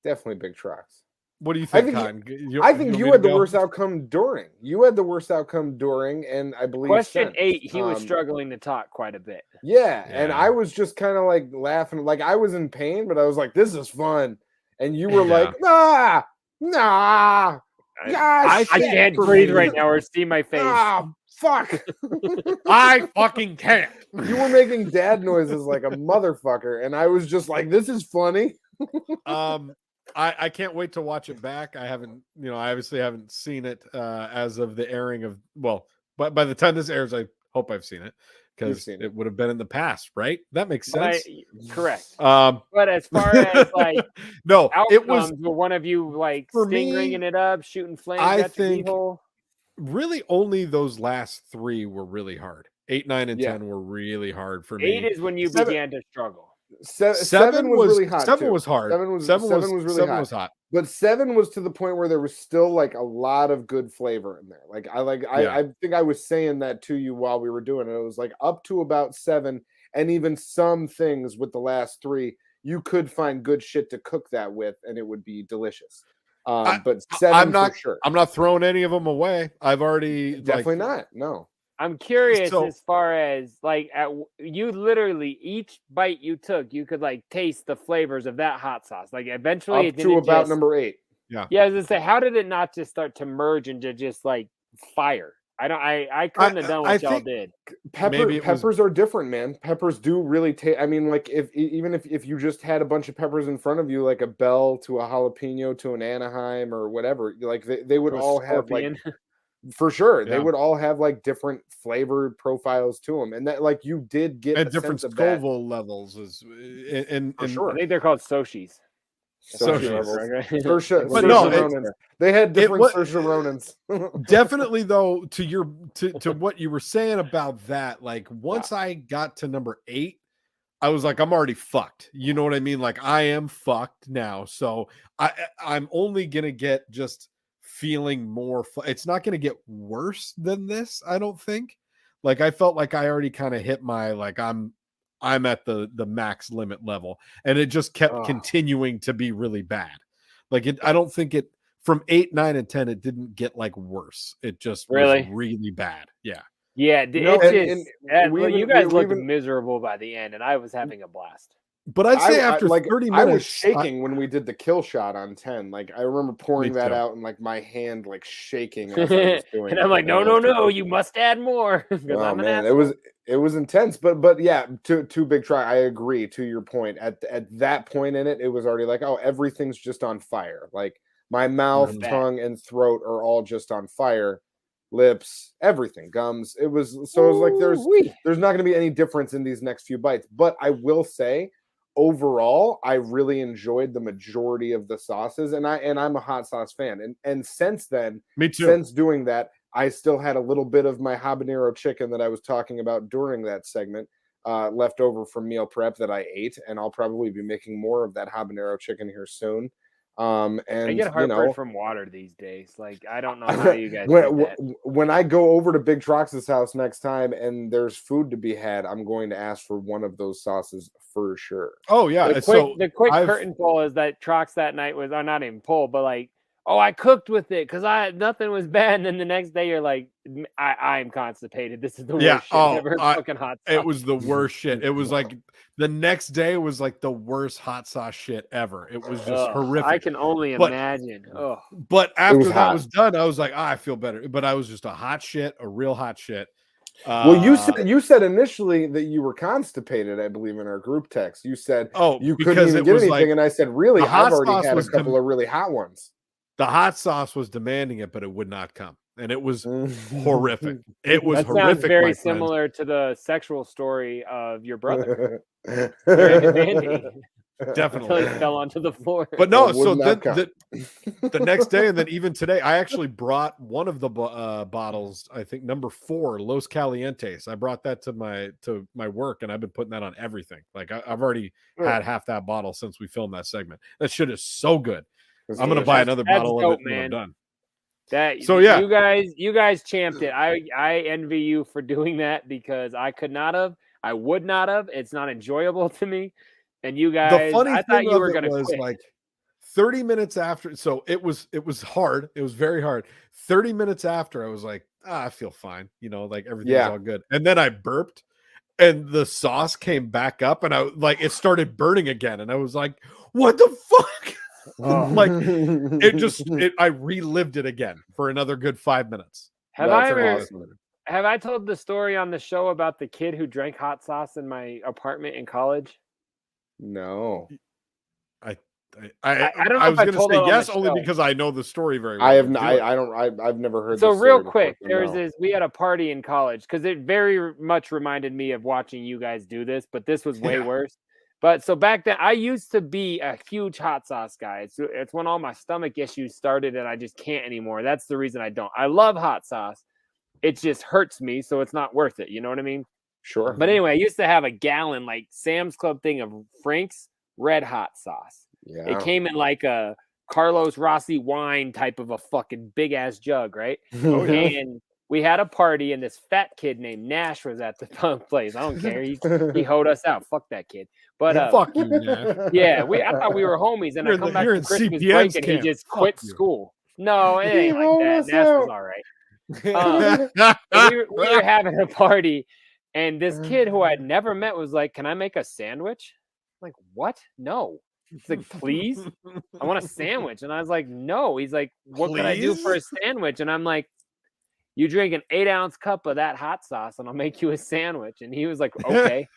Definitely Big Trox. What do you think, I think you had the worst outcome during. You had the worst outcome during, and I believe question 8, he was struggling to talk quite a bit. Yeah, and I was just kind of like laughing, like I was in pain, but I was like, "This is fun," and you were like, "Nah." I can't breathe right now or see my face. Ah, fuck. I fucking can't. You were making dad noises like a motherfucker, and I was just like, "This is funny." I can't wait to watch it back. I haven't, I obviously haven't seen it as of the airing of, but by the time this airs, I hope I've seen it because it would have been in the past, right? That makes sense. Correct. But as far as like no, it was one of you like ringing it up, shooting flames. I think really only those last 3 were really hard. 8, 9, and 10 were really hard for me. 8 is when you began to struggle. 7 was really hot. 7 was hard. 7 was really hot. But 7 was to the point where there was still like a lot of good flavor in there. I think I was saying that to you while we were doing it. It was like up to about 7, and even some things with the last 3, you could find good shit to cook that with, and it would be delicious. But 7, I'm not for sure. I'm not throwing any of them away. I've already definitely not. No. I'm curious as far as like you literally each bite you took, you could like taste the flavors of that hot sauce. Like eventually, up to about number 8. Yeah. I was gonna say, how did it not just start to merge into just like fire? I couldn't have done what y'all did. Peppers are different, man. Peppers do really taste. I mean, like if you just had a bunch of peppers in front of you, like a bell to a jalapeno to an Anaheim or whatever, like they would all have like. For sure, they would all have like different flavor profiles to them, and that like you did get at different Scoville levels. For sure. I think they're called Soshis. But no, they had different Saoirse Ronans. Definitely, though, to what you were saying about that, like once I got to number 8, I was like, I'm already fucked. You know what I mean? Like I am fucked now. So I'm only gonna get just feeling more it's not going to get worse than this, I don't think. Like I felt like I already kind of hit my like I'm at the max limit level, and it just kept continuing to be really bad. Like I don't think it from 8, 9, and 10 it didn't get like worse. It just was really bad. Yeah. You guys looked miserable by the end, and I was having a blast. But I'd say after 30 minutes, I was shaking when we did the kill shot on 10. Like I remember pouring that out and like my hand like shaking as I was doing and I'm like, no, you must add more. Oh man, it was intense. But yeah, too big try. I agree to your point. At that point in it, it was already like, oh, everything's just on fire. Like my mouth, tongue, and throat are all just on fire. Lips, everything, gums. It was like there's not going to be any difference in these next few bites. But I will say, overall, I really enjoyed the majority of the sauces, and I'm a hot sauce fan. And since then, me too. Since doing that, I still had a little bit of my habanero chicken that I was talking about during that segment left over from meal prep that I ate, and I'll probably be making more of that habanero chicken here soon. And I get heartburn from water these days. Like I don't know how you guys when I go over to Big Trox's house next time and there's food to be had, I'm going to ask for one of those sauces for sure. Oh yeah. The quick curtain pull is that Trox that night was not even pull, but like, oh, I cooked with it because nothing was bad. And then the next day you're like, I'm constipated. This is the worst shit ever. Fucking hot sauce. It was the worst shit. It was like the next day was like the worst hot sauce shit ever. It was just horrific. I can only imagine. But after that was done, I was like, I feel better. But I was just a real hot shit. Well, you said initially that you were constipated, I believe, in our group text. You said you couldn't even get anything, and I said, really, I've already had a couple of really hot ones. The hot sauce was demanding it, but it would not come. And it was horrific. It was that horrific. Sounds very similar to the sexual story of your brother. Definitely. Until he fell onto the floor. But no, That so would not count. the next day, and then even today, I actually brought one of the bottles. I think number 4, Los Calientes. I brought that to my work, and I've been putting that on everything. Like I've already had half that bottle since we filmed that segment. That shit is so good. I'm gonna buy another bottle of it when I'm done. So yeah, you guys champed it. I envy you for doing that because I could not have. I would not have. It's not enjoyable to me. And you guys, the funny I thought thing you were of it going to was quit. like 30 minutes after. So it was hard. It was very hard. 30 minutes after, I was like, I feel fine. You know, like everything's all good. And then I burped, and the sauce came back up, and it started burning again, and I was like, what the fuck? Like I relived it again for another good 5 minutes. Have I told the story on the show about the kid who drank hot sauce in my apartment in college? No. I don't know. I was going to say yes, only because I know the story very well. I have not. I've never heard. So this real story quick, before, we had a party in college because it very much reminded me of watching you guys do this, but this was way worse. But so back then, I used to be a huge hot sauce guy. It's when all my stomach issues started, and I just can't anymore. That's the reason I don't. I love hot sauce. It just hurts me, so it's not worth it. You know what I mean? Sure. But anyway, I used to have a gallon, like Sam's Club thing of Frank's red hot sauce. Yeah. It came in like a Carlos Rossi wine type of a fucking big ass jug, right? And we had a party, and this fat kid named Nash was at the place. I don't care. He hoed us out. Fuck that kid. But fuck you, Nash. Yeah, I thought we were homies, and I come back to Christmas break, and he just quit school. No, it ain't like that. Nash was all right. We were having a party, and this kid who I'd never met was like, "Can I make a sandwich?" I'm like, what? No. He's like, please? I want a sandwich. And I was like, no. He's like, what can I do for a sandwich? And I'm like, you drink an 8-ounce cup of that hot sauce, and I'll make you a sandwich. And he was like, okay.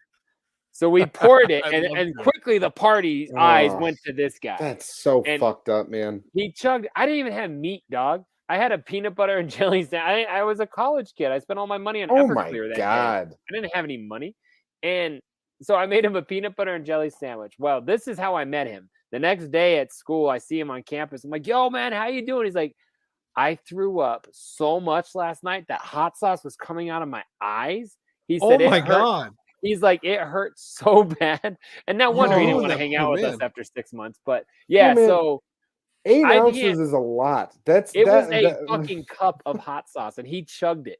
So we poured it, and quickly the party's eyes went to this guy. That's so fucked up, man. He chugged. I didn't even have meat, dog. I had a peanut butter and jelly sandwich. I was a college kid. I spent all my money on Everclear that day. I didn't have any money. And so I made him a peanut butter and jelly sandwich. Well, this is how I met him. The next day at school, I see him on campus. I'm like, yo, man, how you doing? He's like, I threw up so much last night that hot sauce was coming out of my eyes. He said, oh my God. He's like, it hurts so bad. And no wonder he didn't want to hang out with us after 6 months. But yeah, so 8 ounces is a lot. Was a fucking cup of hot sauce, and he chugged it.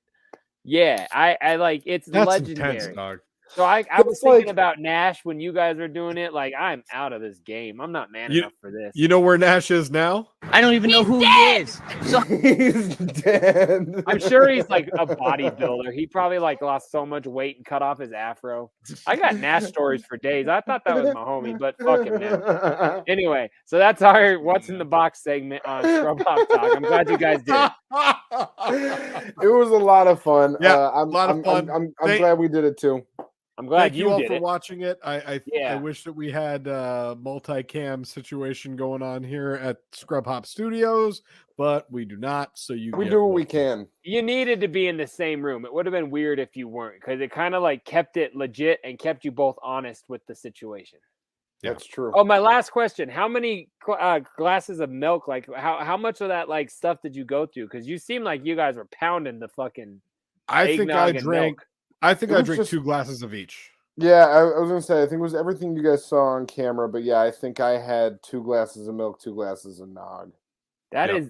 Yeah, I like it's legendary. Intense, dog. So I was thinking about Nash when you guys were doing it. Like, I'm out of this game. I'm not man enough for this. You know where Nash is now? I don't even know who he is. So he's dead. I'm sure he's like a bodybuilder. He probably like lost so much weight and cut off his afro. I got Nash stories for days. I thought that was my homie, but fuck him now. Anyway, so that's our What's in the Box segment on Scrub Hop Talk. I'm glad you guys did it. It was a lot of fun. Yeah, a lot of fun. I'm glad we did it too. I'm glad Thank you all did for it. watching it. I wish that we had a multi-cam situation going on here at Scrub Hop Studios, but we do not. So we do what we can. You needed to be in the same room. It would have been weird if you weren't, because it kind of like kept it legit and kept you both honest with the situation. That's true. Oh, my last question: how many glasses of milk? Like, how much of that like stuff did you go through? Because you seem like you guys were pounding the fucking. I think I drank. Milk. I think I drank 2 glasses of each. Yeah, I was gonna say I think it was everything you guys saw on camera, but yeah, I think I had 2 glasses of milk, 2 glasses of nog. That is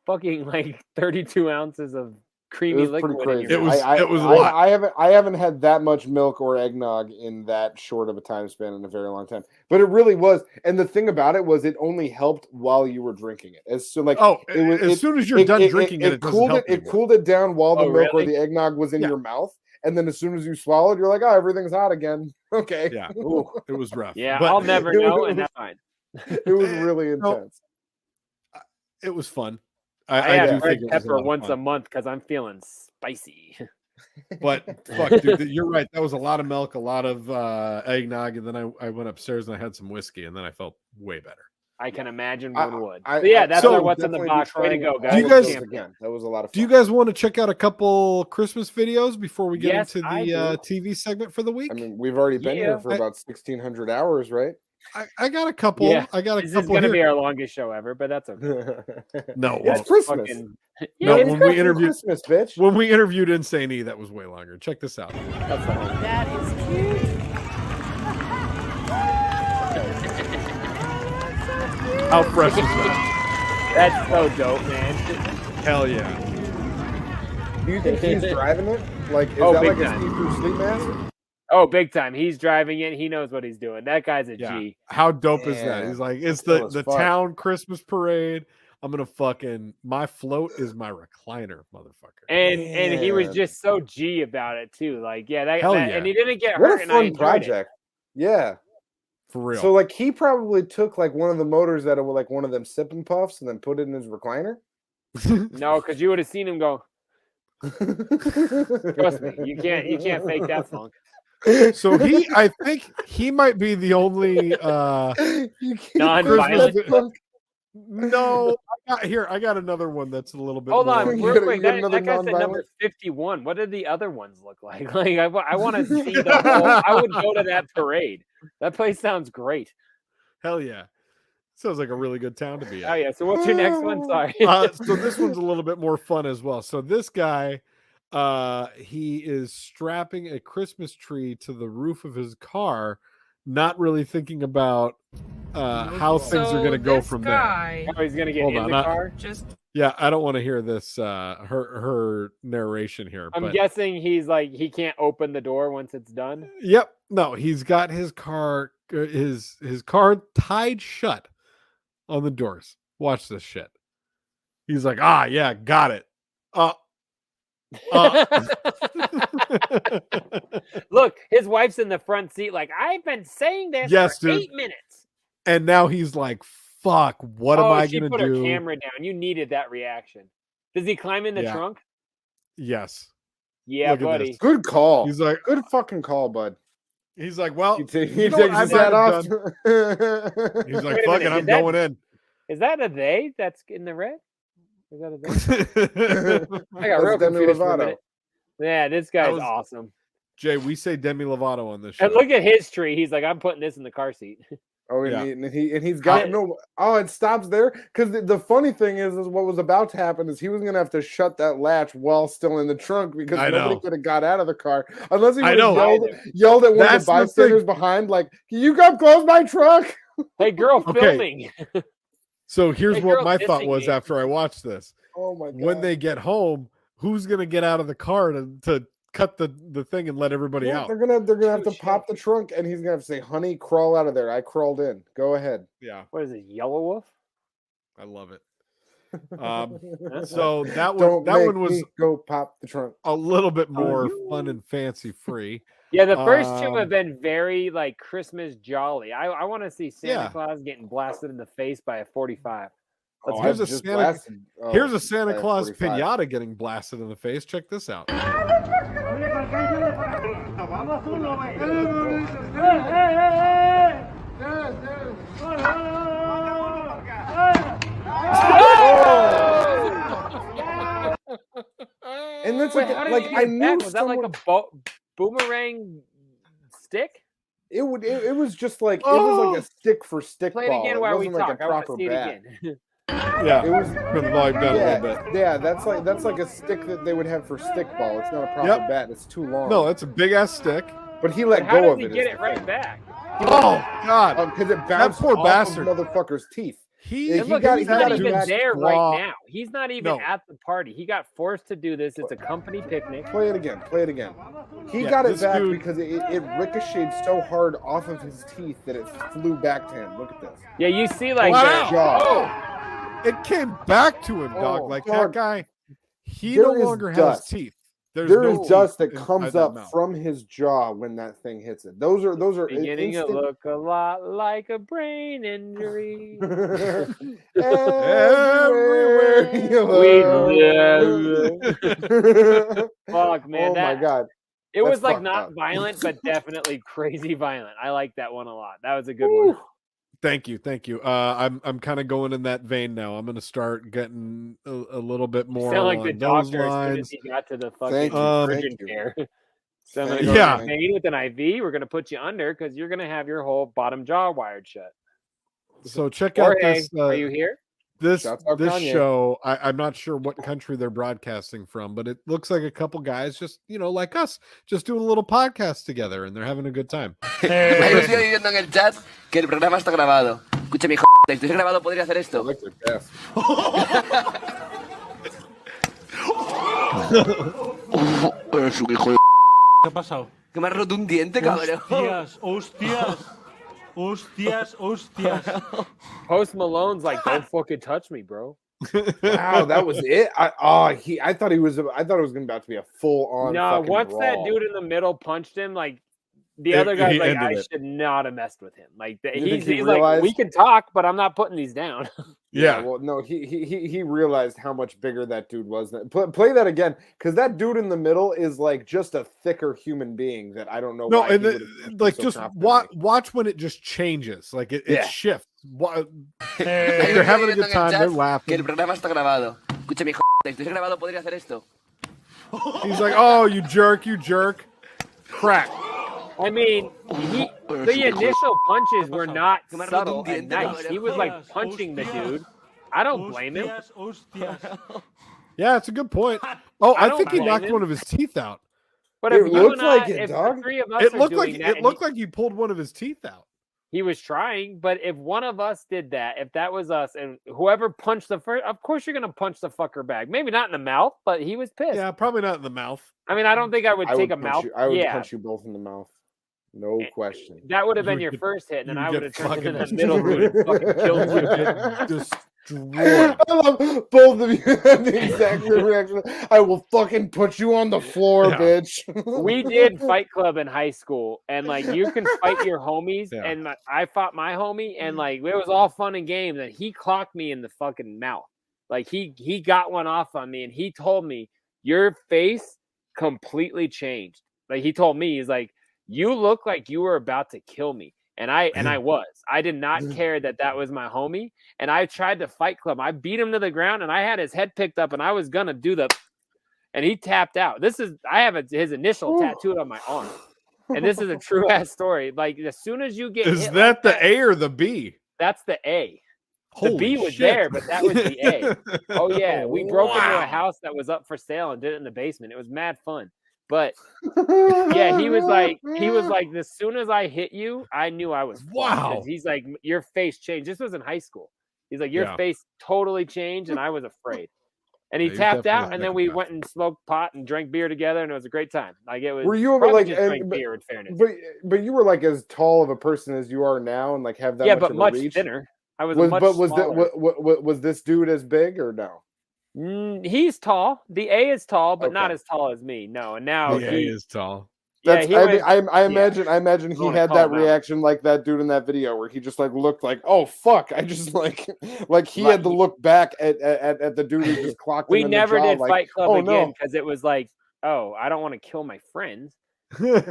fucking like 32 ounces of creamy liquid. Crazy. It was a lot. I haven't had that much milk or eggnog in that short of a time span in a very long time. But it really was. And the thing about it was, it only helped while you were drinking it. As soon as you're done drinking it cooled it. It cooled it down while the milk or the eggnog was in your mouth. And then as soon as you swallowed, you're like, oh, everything's hot again. Okay. Yeah. It was rough. Yeah, but I'll never know, and that's fine. It was really intense. It was fun. I have red pepper once a month because I'm feeling spicy. But fuck, dude, you're right. That was a lot of milk, a lot of eggnog, and then I went upstairs and I had some whiskey, and then I felt way better. I can imagine one would. That's what's in the box. Way to go, guys. Do you guys again? That was a lot of fun. Do you guys want to check out a couple Christmas videos before we get into the do. TV segment for the week? I mean, we've already been here for about 1,600 hours, right? I got a couple. Yeah, I got a this couple is going to here. be our longest show ever, but that's okay. No, It's Christmas. No, it's when we interviewed Christmas, bitch. When we interviewed Insane E, that was way longer. Check this out. That is cute. How fresh is that? That's so dope, man. Hell yeah. Do you think he's driving it? Like, is Oh, that big like time. a see-through sleep mask? Oh, big time. He's driving it. He knows what he's doing. That guy's a G. How dope is that? Man, He's like, it's cool the as the fuck. town Christmas parade. I'm gonna fucking my float is my recliner, motherfucker. And he was Man. just so G about it too. Like, yeah, Hell that yeah. and he didn't get What hurt. a and I fun enjoyed project. Yeah. For real. So, like, he probably took, like, one of the motors that were, like, one of them sip and puffs and then put it in his recliner? it. No, because you would have seen him go. Trust me, you can't fake that funk. So I think he might be the only You can't Non-violent. fake that funk. no. I got another one that's a little bit. Hold more. on, You real got- quick. you got That another guy said number non-violent? 51. What did the other ones look like? Like, I want to see the whole. I would go to that parade. That place sounds great. Hell yeah. Sounds like a really good town to be at. Oh yeah. So what's your next one? Sorry. So this one's a little bit more fun as well. So this guy, he is strapping a Christmas tree to the roof of his car, not really thinking about how things are going to go from there. Oh, he's gonna get Hold in on, the car. Yeah, I don't want to hear this her narration here. I'm but guessing he's like he can't open the door once it's done. Yep, no, he's got his car tied shut on the doors. Watch this shit. He's like, yeah, got it. Look, his wife's in the front seat. Like, I've been saying this Yes, for dude. 8 minutes. And now he's like, fuck, what am I she going put to her do? camera down. You needed that reaction. Does he climb in the Yeah. trunk? Yes. Yeah, Look at buddy. this. Good call. He's like, Good fucking call, bud. he's like, well, He you know takes what his I hat might off. have done? He's like, Wait a fuck minute, it, I'm did that- going in. Is that a they that's in the red? Is that a they? I got That's real Demi confused for a Lovato. minute. Yeah, this guy's was- awesome. Jay, we say Demi Lovato on this show. And look at his tree. He's like, I'm putting this in the car seat. Oh, and, Yeah. he's got I- no. Oh, it stops there because the funny thing is what was about to happen is he was gonna have to shut that latch while still in the trunk because I nobody know. could have got out of the car unless he I would have know. yelled at one That's of the the bystanders behind, like, "Can you come close my truck?" Hey, girl, Okay. filming. So here's Hey, what girl, my thought dissing was me. after I watched this. Oh my god! When they get home, who's going to get out of the car to cut the thing and let everybody Yeah, out? they're gonna have to pop the trunk, and he's gonna have to say, "Honey, crawl out of there. I crawled in. Go ahead." Yeah, What is it, Yellow Wolf? I love it. So that Don't one make was me go pop the trunk. a little bit more fun and fancy free. Yeah, the first two Um, have been very like Christmas jolly. I want to see Santa Yeah. Claus getting blasted in the face by a 45. Let's Oh, go. here's a just Santa blasted. Oh, Here's a Santa by a Claus 45. pinata getting blasted in the face. Check this out. And that's Wait, like, how did like you I get knew back? Was that like someone. a boomerang stick? It was just like it was like a stick for stick Play it ball. again It while we wasn't like talk. a I want to proper see it bat. again. Yeah, It was turn the volume down a little bit. yeah. That's like a stick that they would have for stick ball. It's not a proper Yep. bat. It's too long. No, that's a big ass stick. but he let But how go does of he it. get is it the right thing. back? Oh God, Because it bounced poor off bastard. of motherfucker's teeth. he And look, got- he's he got not his even back there claw- right now. He's not even No. at the party. He got forced to do this. It's a company picnic. Play it again. Play it again. He Yeah, got it this back dude- because it ricocheted so hard off of his teeth that it flew back to him. Look at this. Yeah, you see like Wow. the Jaw. It came back to him, dog. Oh, like dog. that guy, he There no is longer dust. has teeth. There no is dust teeth that inside comes that up mouth. from his jaw when that thing hits it. Those are beginning to instant. look a lot like a brain injury. Everywhere We you look. Fuck, man. Oh my god. It was That's like fucked not up. violent, but definitely crazy violent. I like that one a lot. That was a good one. Thank you. I'm kind of going in that vein now. I'm going to start getting a little bit more Sound like the along those doctor as soon as lines. he got to the fucking Thank you, urgent thank you. care. So I'm going to go to Spade with an IV. We're going to put you under because you're going to have your whole bottom jaw wired shut. So check out this. Are you here? This show, I'm not sure what country they're broadcasting from, but it looks like a couple guys just, like us, just doing a little podcast together, and they're having a good time. Ahí estoy viendo en el chat que el programa está grabado. Escúchame, hijo, si estuviese grabado podría hacer esto. ¿Qué ha pasado? Que me has roto un diente, cabrón. Hostias. Post Malone's like, don't fucking touch me, bro. Wow, that was it. I thought it was about to be a full on. No, once that dude in the middle punched him, like the other guy's like, I should not have messed with him. Like he's like, we can talk, but I'm not putting these down. Yeah, well, no, he realized how much bigger that dude was. Play that again, because that dude in the middle is like just a thicker human being that I don't know. No, and just watch when it just changes, like it shifts. They're having a good time. They're laughing. Que el programa está grabado. Escúchame, hijo, si estuviese grabado podría hacer esto. He's like, oh, you jerk. Crack. I mean, the initial punches were not subtle and nice. He was like punching the dude. I don't blame him. Yeah, it's a good point. Oh, I think he knocked one of his teeth out. But if you and I, if the three of us it looked like he pulled one of his teeth out. He was trying, but if one of us did that, if that was us, and whoever punched the first, of course you're gonna punch the fucker back. Maybe not in the mouth, but he was pissed. Yeah, probably not in the mouth. I mean, I don't think I would take a mouth. I would punch you both in the mouth. No question. That would have been your first hit, and then I would have turned into the middle dude and fucking killed you. I love both of you have the exact same reaction. I will fucking put you on the floor, bitch. We did Fight Club in high school, and like you can fight your homies, and I fought my homie, and like it was all fun and games, and he clocked me in the fucking mouth. Like he got one off on me, and he told me your face completely changed. Like he told me, he's like, you look like you were about to kill me. And I was. I did not care that was my homie. And I tried to Fight Club. I beat him to the ground, and I had his head picked up, and I was going to do and he tapped out. I have his initial tattooed on my arm. And this is a true ass story. Like as soon as you get Is that the A or the B? That's the A. The B was there, but that was the A. Oh yeah. We broke into a house that was up for sale and did it in the basement. It was mad fun. But yeah, he was like, as soon as I hit you, I knew I was wow. He's like, your face changed. This was in high school. He's like, your face totally changed, and I was afraid. And he tapped out, and then we went and smoked pot and drank beer together, and it was a great time. Like it was. Were you ever like drank beer? In fairness, but you were like as tall of a person as you are now, and like have that much of much a reach? thinner. I was much smaller. Was this dude as big or no? He's tall. The A is tall, but not as tall as me. No, and now the A is tall. That's, I imagine he had that reaction like that dude in that video where he just like looked like, oh fuck, I just like he had to look back at the dude who just clocked him. We never did like, Fight Club again because it was like, oh, I don't want to kill my friends. But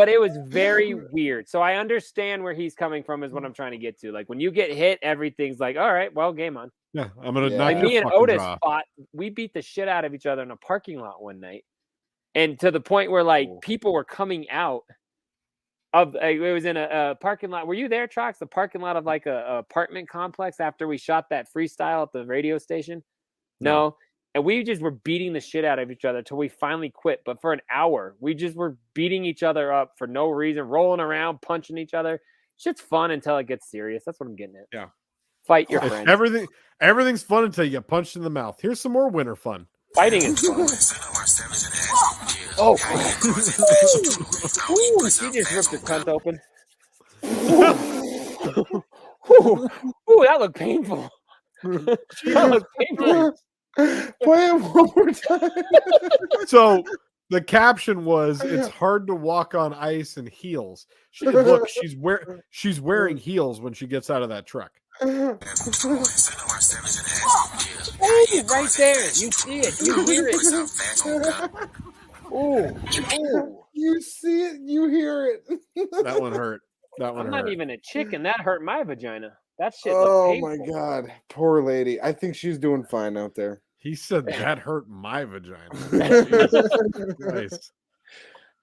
it was very weird. So I understand where he's coming from is what I'm trying to get to. Like when you get hit, everything's like, all right, well, game on. Yeah, I'm gonna like me and Otis fought. We beat the shit out of each other in a parking lot one night, and to the point where like people were coming out of. It was in a parking lot. Were you there, Trox? The parking lot of like a apartment complex after we shot that freestyle at the radio station. No. And we just were beating the shit out of each other till we finally quit. But for an hour, we just were beating each other up for no reason, rolling around, punching each other. Shit's fun until it gets serious. That's what I'm getting at. Yeah. Fight your friends. Everything's fun until you get punched in the mouth. Here's some more winter fun. Fighting is fun. Oh. Ooh, he just ripped his cunt open. Ooh, that looked painful. That looked painful. Play it one more time. So the caption was, "It's hard to walk on ice in heels." Look, she's wearing heels when she gets out of that truck. Oh, right there. You see it. You hear it. Ooh. You see it. You hear it. That one hurt. I'm not even a chicken. That hurt my vagina. That shit. Oh my god, poor lady. I think she's doing fine out there. He said that hurt my vagina. Nice.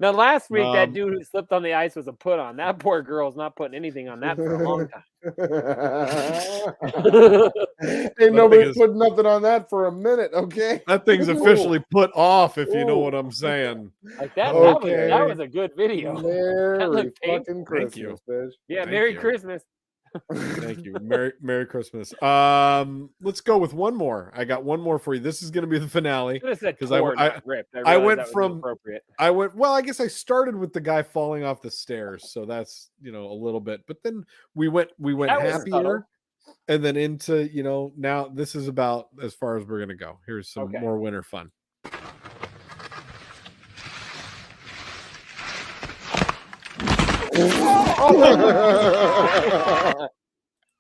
Now, last week, that dude who slipped on the ice was a put on. That poor girl's not putting anything on that for a long time. Ain't nobody put nothing on that for a minute, okay? That thing's officially put off, if you know what I'm saying. Like that, Okay. that was a good video. Merry fucking Christmas, Thank you. bitch. Yeah, Thank Merry you. Christmas. Thank you. Merry Christmas. Let's go with one more. I got one more for you. This is going to be the finale Because I went from well, I guess I started with the guy falling off the stairs, so that's a little bit. But then we went happier, and then into now this is about as far as we're gonna go. Here's some more winter fun.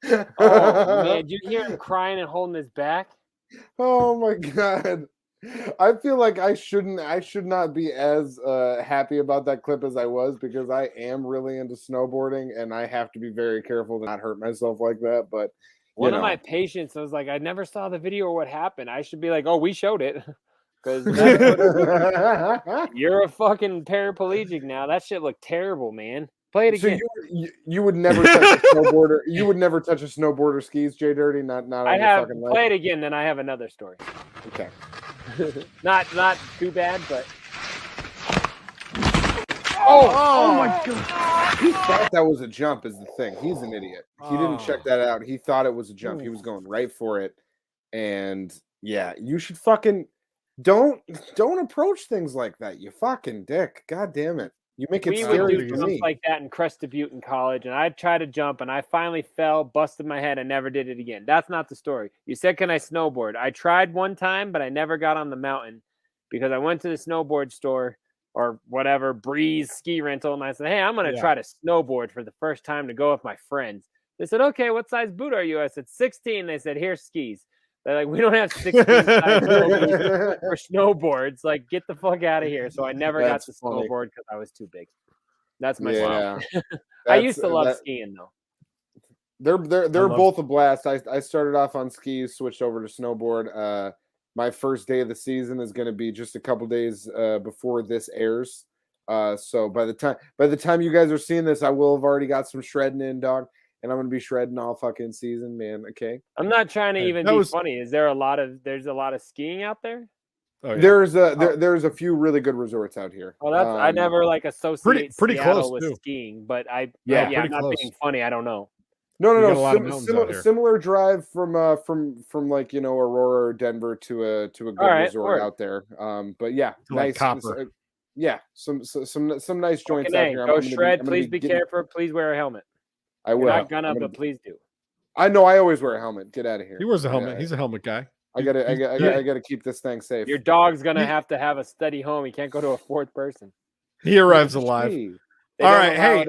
Oh man, did you hear him crying and holding his back? Oh my god. I feel like I should not be as happy about that clip as I was, because I am really into snowboarding and I have to be very careful to not hurt myself like that. But one of my patients was like, I never saw the video or what happened. I should be like, oh, we showed it. Because you're a fucking paraplegic now. That shit looked terrible, man. Play it again. So you would never touch a snowboarder. You would never touch a snowboarder skis, JDirty. Not. I have play it again. Then I have another story. Okay. not too bad, but. Oh my god! He thought that was a jump. Is the thing. He's an idiot. He didn't check that out. He thought it was a jump. He was going right for it, and yeah, you should fucking don't approach things like that. You fucking dick. God damn it. You make it scary would do for jumps me. like that in Crested Butte in college, and I tried to jump, and I finally fell, busted my head, and never did it again. That's not the story. You said, can I snowboard? I tried one time, but I never got on the mountain because I went to the snowboard store or whatever, Breeze ski rental, and I said, hey, I'm going to try to snowboard for the first time to go with my friends. They said, okay, what size boot are you? I said, 16. They said, here's skis. They're like, we don't have 16 size for snowboards. Like, get the fuck out of here. So I never got to snowboard because I was too big. That's my fault. I used to love skiing though. They're both a blast. I started off on skis, switched over to snowboard. My first day of the season is going to be just a couple days before this airs. So by the time you guys are seeing this, I will have already got some shredding in, dog. And I'm gonna be shredding all fucking season, man. Okay. I'm not trying to even be funny. Is there there's a lot of skiing out there? Oh, yeah. There's a few really good resorts out here. Oh, that's I never associate pretty Seattle close with too. skiing, but I'm pretty not close. being funny. I don't know. No. Similar drive from like Aurora or Denver to a good resort out there. But yeah, nice. Copper. Yeah, some nice joints out here. Go shred. Please be careful. Please wear a helmet. I will. You're not gonna, but please do. I know. I always wear a helmet. Get out of here. He wears a helmet. He's a helmet guy. I gotta keep this thing safe. Your dog's gonna have to have a steady home. He can't go to a fourth person. He arrives alive. All right, hey,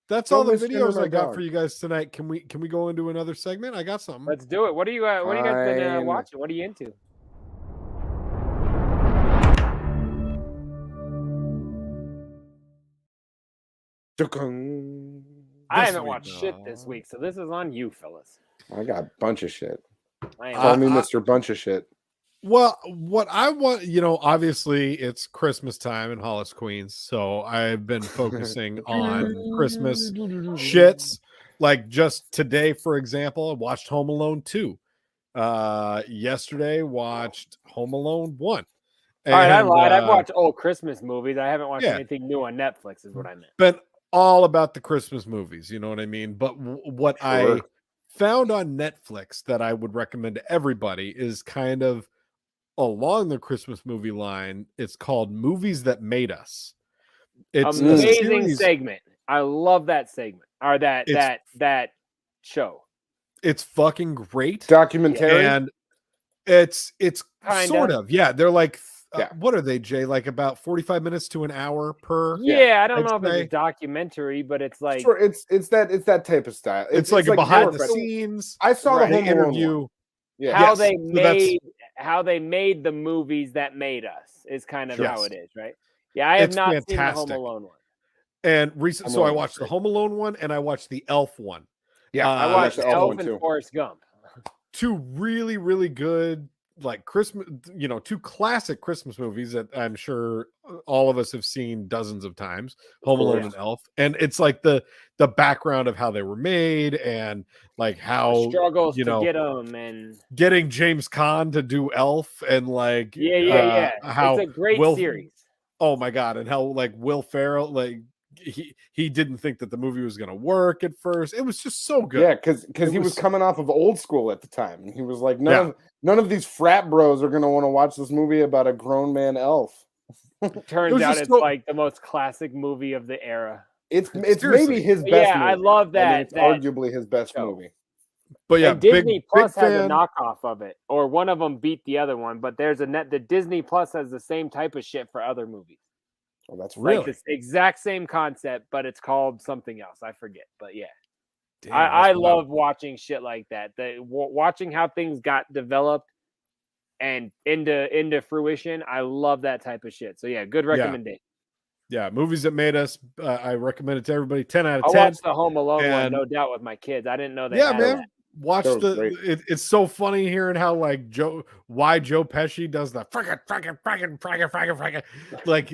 that's all the videos I got for you guys tonight. Can we go into another segment? I got something. Let's do it. What are you guys been watching? What are you into? I haven't watched shit this week, so this is on you, fellas. I got a bunch of shit. Call me Mr. Bunch of Shit. Well, what I want, obviously it's Christmas time in Hollis, Queens, so I've been focusing on Christmas shits. Like just today, for example, I watched Home Alone 2. Yesterday, watched Home Alone 1. All right, I lied. I've watched old Christmas movies. I haven't watched anything new on Netflix, is what I meant. But all about the Christmas movies, you know what I mean? But what I found on Netflix that I would recommend to everybody is kind of along the Christmas movie line. It's called Movies That Made Us. It's amazing segment. I love that segment or that show. It's fucking great. Documentary. And it's Kinda. sort of, yeah. They're like, what are they, Jay? Like about 45 minutes to an hour per. Yeah, I don't know if it's a documentary, but it's like it's that type of style. It's like a behind the scenes. I saw the Home interview. How they made the movies that made us is kind of how it is, right? Yeah, I have not seen the Home Alone one. And so I watched the Home Alone one and I watched the Elf one. Yeah, I watched Elf and Forrest Gump. Two really, really good like Christmas, two classic Christmas movies that I'm sure all of us have seen dozens of times, Home Alone and Elf. And it's like the background of how they were made and like how The struggles to get them and getting James Caan to do Elf and like how it's a great series. Oh my God. And how like Will Ferrell, like he didn't think that the movie was going to work at first. It was just so good. Yeah, because he was coming off of Old School at the time. And he was like, none of these frat bros are going to want to watch this movie about a grown man elf. Turns out it's like the most classic movie of the era. It's maybe his best movie. I love that. I mean, it's arguably his best movie. But yeah, and Disney Plus has a knockoff of it, or one of them beat the other one. But there's the Disney Plus has the same type of shit for other movies. Oh, that's like the exact same concept, but it's called something else. I forget, but yeah. Damn, I love watching shit like that. Watching how things got developed and into fruition. I love that type of shit. So yeah, good recommendation. Yeah, movies that made us. I recommend it to everybody. 10 out of 10. I watched the Home Alone one, no doubt, with my kids. I didn't know they had man. that. Watch it's so funny hearing how like Joe Pesci does the frickin', like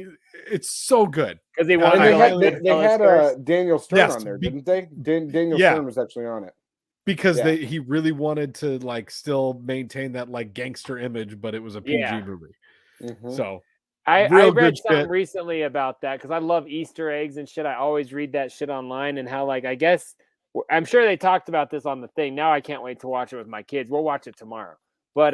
it's so good because they had Daniel Stern on there, didn't they? Daniel Stern was actually on it because he really wanted to like still maintain that like gangster image, but it was a PG movie. Mm-hmm. So I read something recently about that because I love Easter eggs and shit. I always read that shit online and how like I guess. I'm sure they talked about this on the thing. Now I can't wait to watch it with my kids. We'll watch it tomorrow. But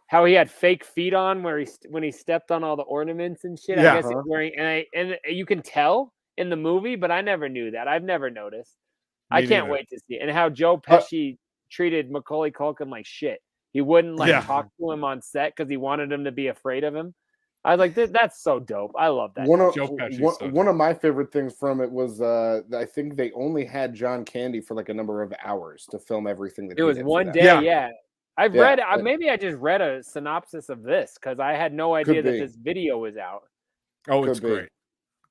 how he had fake feet on when he stepped on all the ornaments and shit. I guess he's wearing and you can tell in the movie, but I never knew that. I've never noticed. I can't wait to see it. And how Joe Pesci treated Macaulay Culkin like shit. He wouldn't talk to him on set because he wanted him to be afraid of him. I was like, that's so dope. I love that. One of my favorite things from it was I think they only had John Candy for like a number of hours to film everything. It was one day, yeah. I've read. Maybe I just read a synopsis of this because I had no idea that this video was out. Oh, it's great.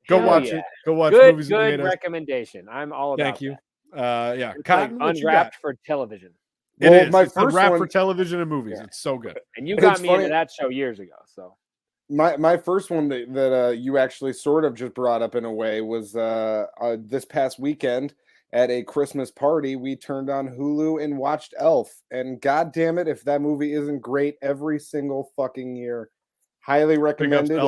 Go watch it. Go watch good, movies. Good recommendation. I'm all about. Thank you. It's Cotton, like Unwrapped for television. It is. My first Unwrapped for television and movies. It's so good. And you got me into that show years ago. So. My first one that you actually sort of just brought up in a way was this past weekend at a Christmas party. We turned on Hulu and watched Elf, and god damn it, if that movie isn't great every single fucking year, highly recommended.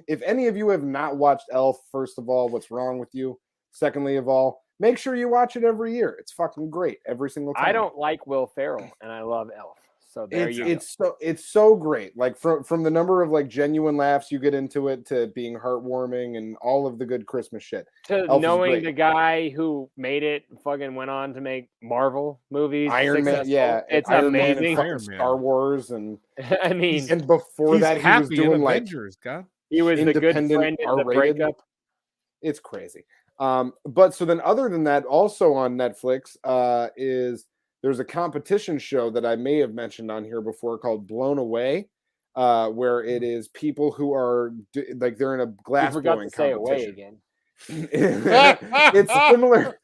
If any of you have not watched Elf, first of all, what's wrong with you? Secondly of all, make sure you watch it every year. It's fucking great every single time. I don't like Will Ferrell, and I love Elf. So it's so great. Like from the number of like genuine laughs you get into it to being heartwarming and all of the good Christmas shit. To knowing the guy who made it fucking went on to make Marvel movies, Iron Man, it's Iron amazing. Man and Star Wars, and I mean, and before that he was doing like Avengers, God. He was the good friend in the breakup. It's crazy. But so then, other than that, also on Netflix is. There's a competition show that I may have mentioned on here before called Blown Away, where it is people who are like they're in a glass blowing competition. It's similar.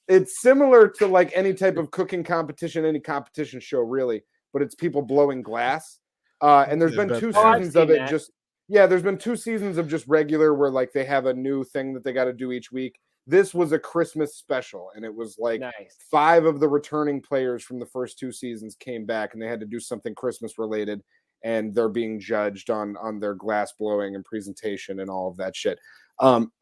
It's similar to like any type of cooking competition, any competition show really, but it's people blowing glass. And there's been 2 seasons of it. There's been 2 seasons of just regular where like they have a new thing that they got to do each week. This was a Christmas special, and it was like 5 of the returning players from the first 2 seasons came back, and they had to do something Christmas related, and they're being judged on their glass blowing and presentation and all of that shit.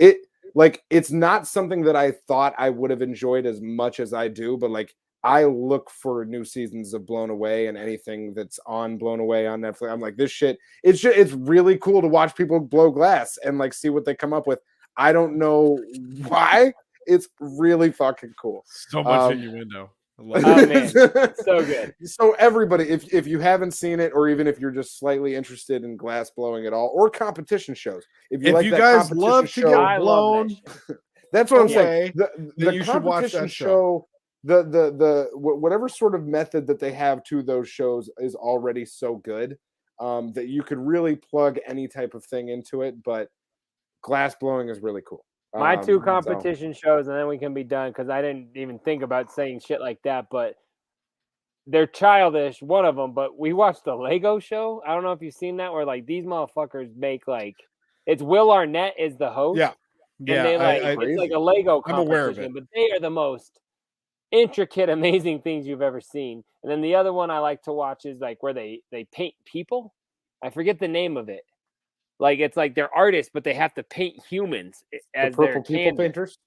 It's not something that I thought I would have enjoyed as much as I do, but like I look for new seasons of Blown Away and anything that's on Blown Away on Netflix. I'm like, this shit. It's really cool to watch people blow glass and like see what they come up with. I don't know why. It's really fucking cool. So much innuendo. Oh, man. So good. So everybody, if you haven't seen it, or even if you're just slightly interested in glass blowing at all, or competition shows, if you guys love to get blown, that's what I'm saying. The competition show, the whatever sort of method that they have to those shows is already so good that you could really plug any type of thing into it, but glass blowing is really cool. My 2 competition shows, and then we can be done because I didn't even think about saying shit like that. But they're childish, one of them, but we watched the Lego show. I don't know if you've seen that, where like these motherfuckers make like it's Will Arnett is the host. Yeah. And they it's like a Lego competition, I'm aware of it. but they are the most intricate, amazing things you've ever seen. And then the other one I like to watch is like where they paint people. I forget the name of it. Like it's like they're artists, but they have to paint humans as the their purple people painters.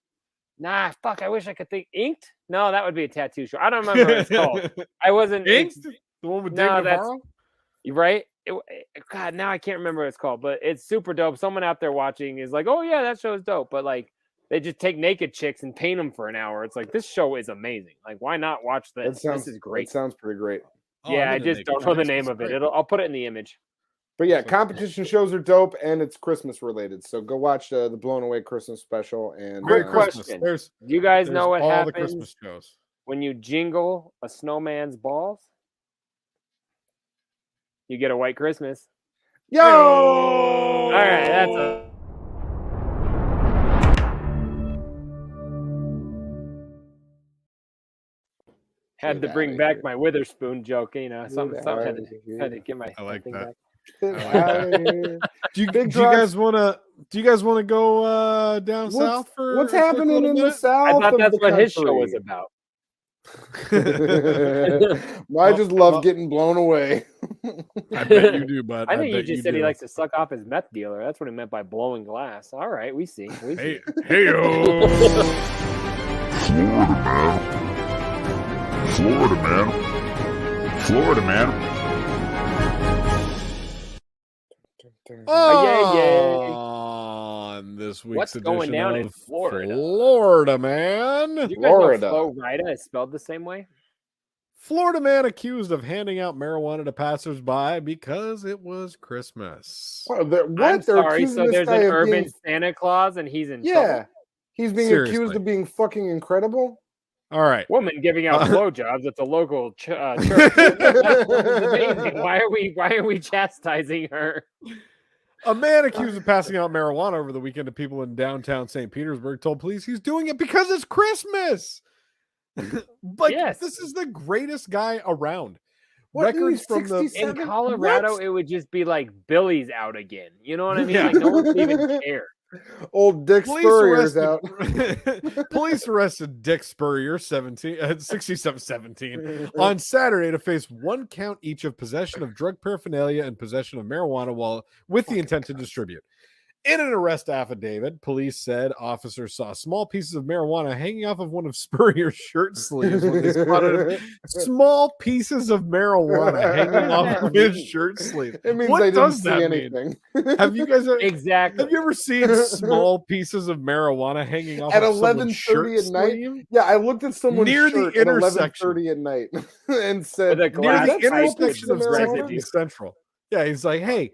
Nah, fuck. I wish I could think. Inked? No, that would be a tattoo show. I don't remember what it's called. I wasn't Inked. The one with Dave Navarro? Right. God, now I can't remember what it's called, but it's super dope. Someone out there watching is like, "Oh yeah, that show is dope," but like they just take naked chicks and paint them for an hour. It's like this show is amazing. Like, why not watch this? This is great. It sounds pretty great. Yeah, I just don't know the name of it. I'll put it in the image. But yeah, competition shows are dope, and it's Christmas related. So go watch the Blown Away Christmas special. And great question. Do you guys know what happens the Christmas shows when you jingle a snowman's balls? You get a white Christmas. Yo! All right, that's a. Had to bring back my Witherspoon joke, you know. Something had to get my. I like that. Back. Do you guys want to go down south for what's happening in the south? I thought that's what his show was about. I just love getting blown away. I bet you do, bud. I think you just said he likes to suck off his meth dealer. That's what he meant by blowing glass. All right, we see. Hey, Florida, man. On this week's What's edition going down of in Florida? Florida, man. Do you guys know Flo Rida is spelled the same way? Florida man accused of handing out marijuana to passersby because it was Christmas. I'm sorry. So there's an urban Santa Claus, and he's in trouble? He's being accused of being fucking incredible. All right, woman giving out blowjobs at the local church. That's amazing. Why are we chastising her? A man accused of passing out marijuana over the weekend to people in downtown St. Petersburg told police he's doing it because it's Christmas. But this is the greatest guy around. Records from in Colorado, it would just be like Billy's out again. You know what I mean? Like no one would even care. Old Dick Spurrier's out. Police arrested Dick Spurrier, 6717, on Saturday to face 1 count each of possession of drug paraphernalia and possession of marijuana while with the intent to distribute. In an arrest affidavit, police said officers saw small pieces of marijuana hanging off of one of Spurrier's shirt sleeves when they spotted small pieces of marijuana hanging off of his shirt sleeve. It means what they didn't does see that anything. mean? Have you guys exactly? Have you ever seen small pieces of marijuana hanging off at of 11:30 at night? Sleeve? Yeah, I looked at someone's near shirt the intersection at 11:30 at night and said, near the intersection of marijuana? 2nd Central. Yeah, he's like, hey.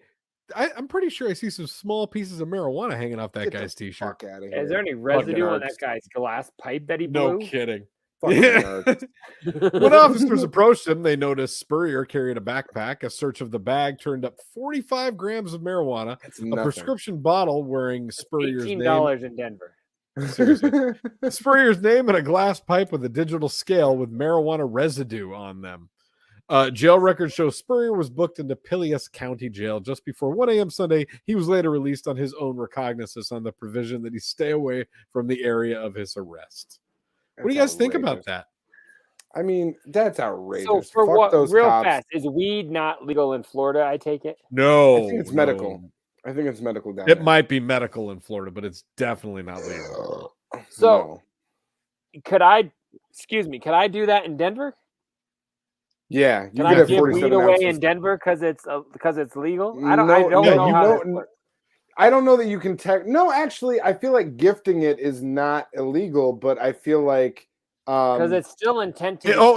I'm pretty sure I see some small pieces of marijuana hanging off that guy's t-shirt. Is there any residue on that guy's glass pipe that he blew? No kidding. When officers approached him, they noticed Spurrier carried a backpack. A search of the bag turned up 45 grams of marijuana, a prescription bottle wearing Spurrier's $18 name. in Denver. Seriously. Spurrier's name and a glass pipe with a digital scale with marijuana residue on them. Jail records show Spurrier was booked into Peleus County Jail just before 1 a.m. Sunday. He was later released on his own recognizance on the provision that he stay away from the area of his arrest. What do you guys think about that? I mean, that's outrageous. So for Fuck what? those Real cops. fast, is weed not legal in Florida? I take it. No, I think it's medical. I think it's medical down It there. might be medical in Florida, but it's definitely not legal. So, could I do that in Denver? Yeah, you Can could I have give 47 weed away ounces. in Denver because it's legal? No, I don't know how. I don't know that you can No, actually, I feel like gifting it is not illegal, but I feel like because it's still intent to.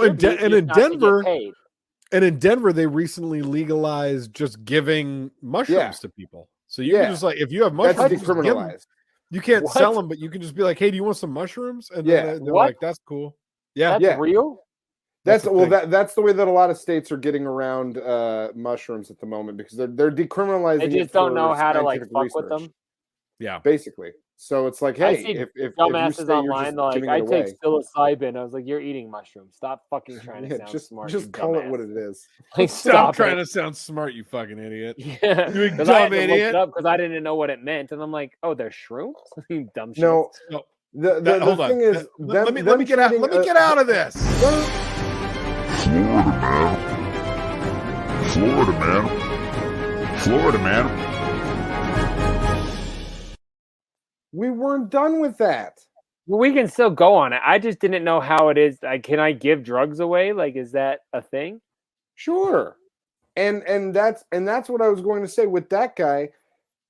And in Denver, they recently legalized just giving mushrooms to people. So you can just like if you have mushrooms, that's just give 'em. decriminalized. You can't sell them, but you can just be like, "Hey, do you want some mushrooms?" And then they're What? like, "That's cool." Yeah, That's real. That's the well, thing. that's the way that a lot of states are getting around mushrooms at the moment because they're decriminalizing. They just it don't for know how to like scientific fuck with research. them. Yeah, basically. So it's like, I hey, see if dumbasses you online like, I take psilocybin. I was like, you're eating mushrooms. Stop fucking trying to sound smart. Just call it what it is. Like, stop trying to sound smart, you fucking idiot. Yeah, You because dumb I had to look idiot. it up because I didn't know what it meant, and I'm like, oh, they're shrooms. You dumb shit. No, No. the Hold on. thing is, let me get out. Let me get out of this. Florida, man. Florida, man. We weren't done with that. Well, we can still go on it. I just didn't know how it is. Like, can I give drugs away? Like, is that a thing? Sure. And that's what I was going to say with that guy.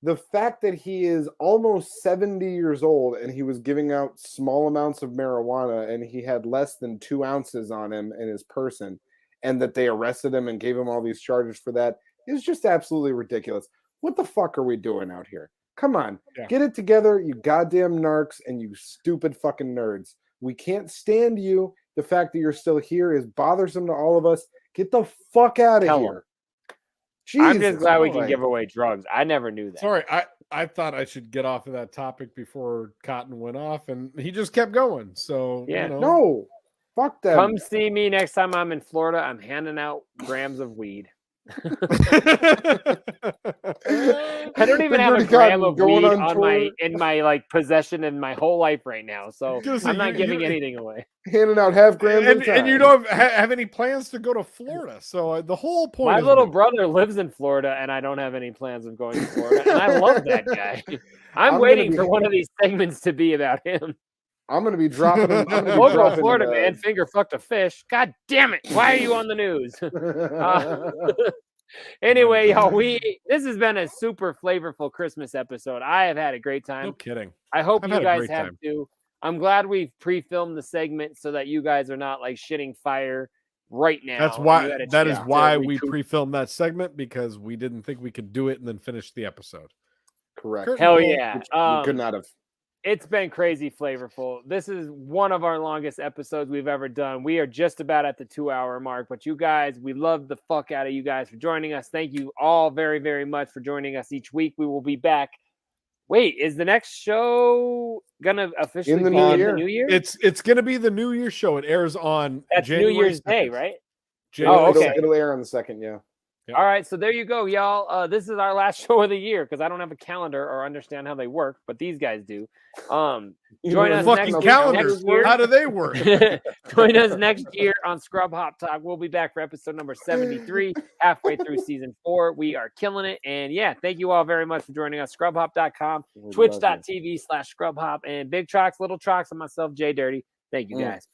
The fact that he is almost 70 years old and he was giving out small amounts of marijuana and he had less than 2 ounces on him in his person, and that they arrested him and gave him all these charges for that is just absolutely ridiculous. What the fuck are we doing out here? Come on, get it together, you goddamn narcs and you stupid fucking nerds. We can't stand you. The fact that you're still here is bothersome to all of us. Get the fuck out of here. I'm just glad we can give away drugs. I never knew that. Sorry, I thought I should get off of that topic before Cotton went off, and he just kept going. So Yeah. you know. No, fuck that. Come see me next time I'm in Florida. I'm handing out grams of weed. I don't even have a gram of weed in my like possession in my whole life right now, so I'm not giving anything away. Handing out half grams and you don't have any plans to go to Florida, so the whole point. My little brother lives in Florida, and I don't have any plans of going to Florida, and I love that guy. I'm waiting for one of these segments to be about him. I'm going to be dropping him. Local Florida man finger fucked a fish. God damn it! Why are you on the news? Anyway, y'all, this has been a super flavorful Christmas episode. I have had a great time. No kidding. I hope you guys have too. I'm glad we've pre-filmed the segment so that you guys are not like shitting fire right now. That's why. That is why we pre-filmed that segment, because we didn't think we could do it and then finish the episode. Correct. Hell yeah. We could not have. It's been crazy flavorful. This is one of our longest episodes we've ever done. We are just about at the 2-hour mark, but you guys, we love the fuck out of you guys for joining us. Thank you all very, very much for joining us each week. We will be back. Wait, is the next show gonna officially in the be new in year? the new year? It's gonna be the New Year's show. It airs on January New Year's 2nd. Day, right? January okay. It'll air on the 2nd, yeah. All right, so there you go, y'all. This is our last show of the year because I don't have a calendar or understand how they work, but these guys do. Join us next year. How do they work? Join us next year on Scrub Hop Talk. We'll be back for episode number 73, halfway through season 4. We are killing it. And yeah, thank you all very much for joining us. ScrubHop.com, twitch.tv/ScrubHop, and Big Trox, Little Trox, and myself, JDirty. Thank you guys. Peace.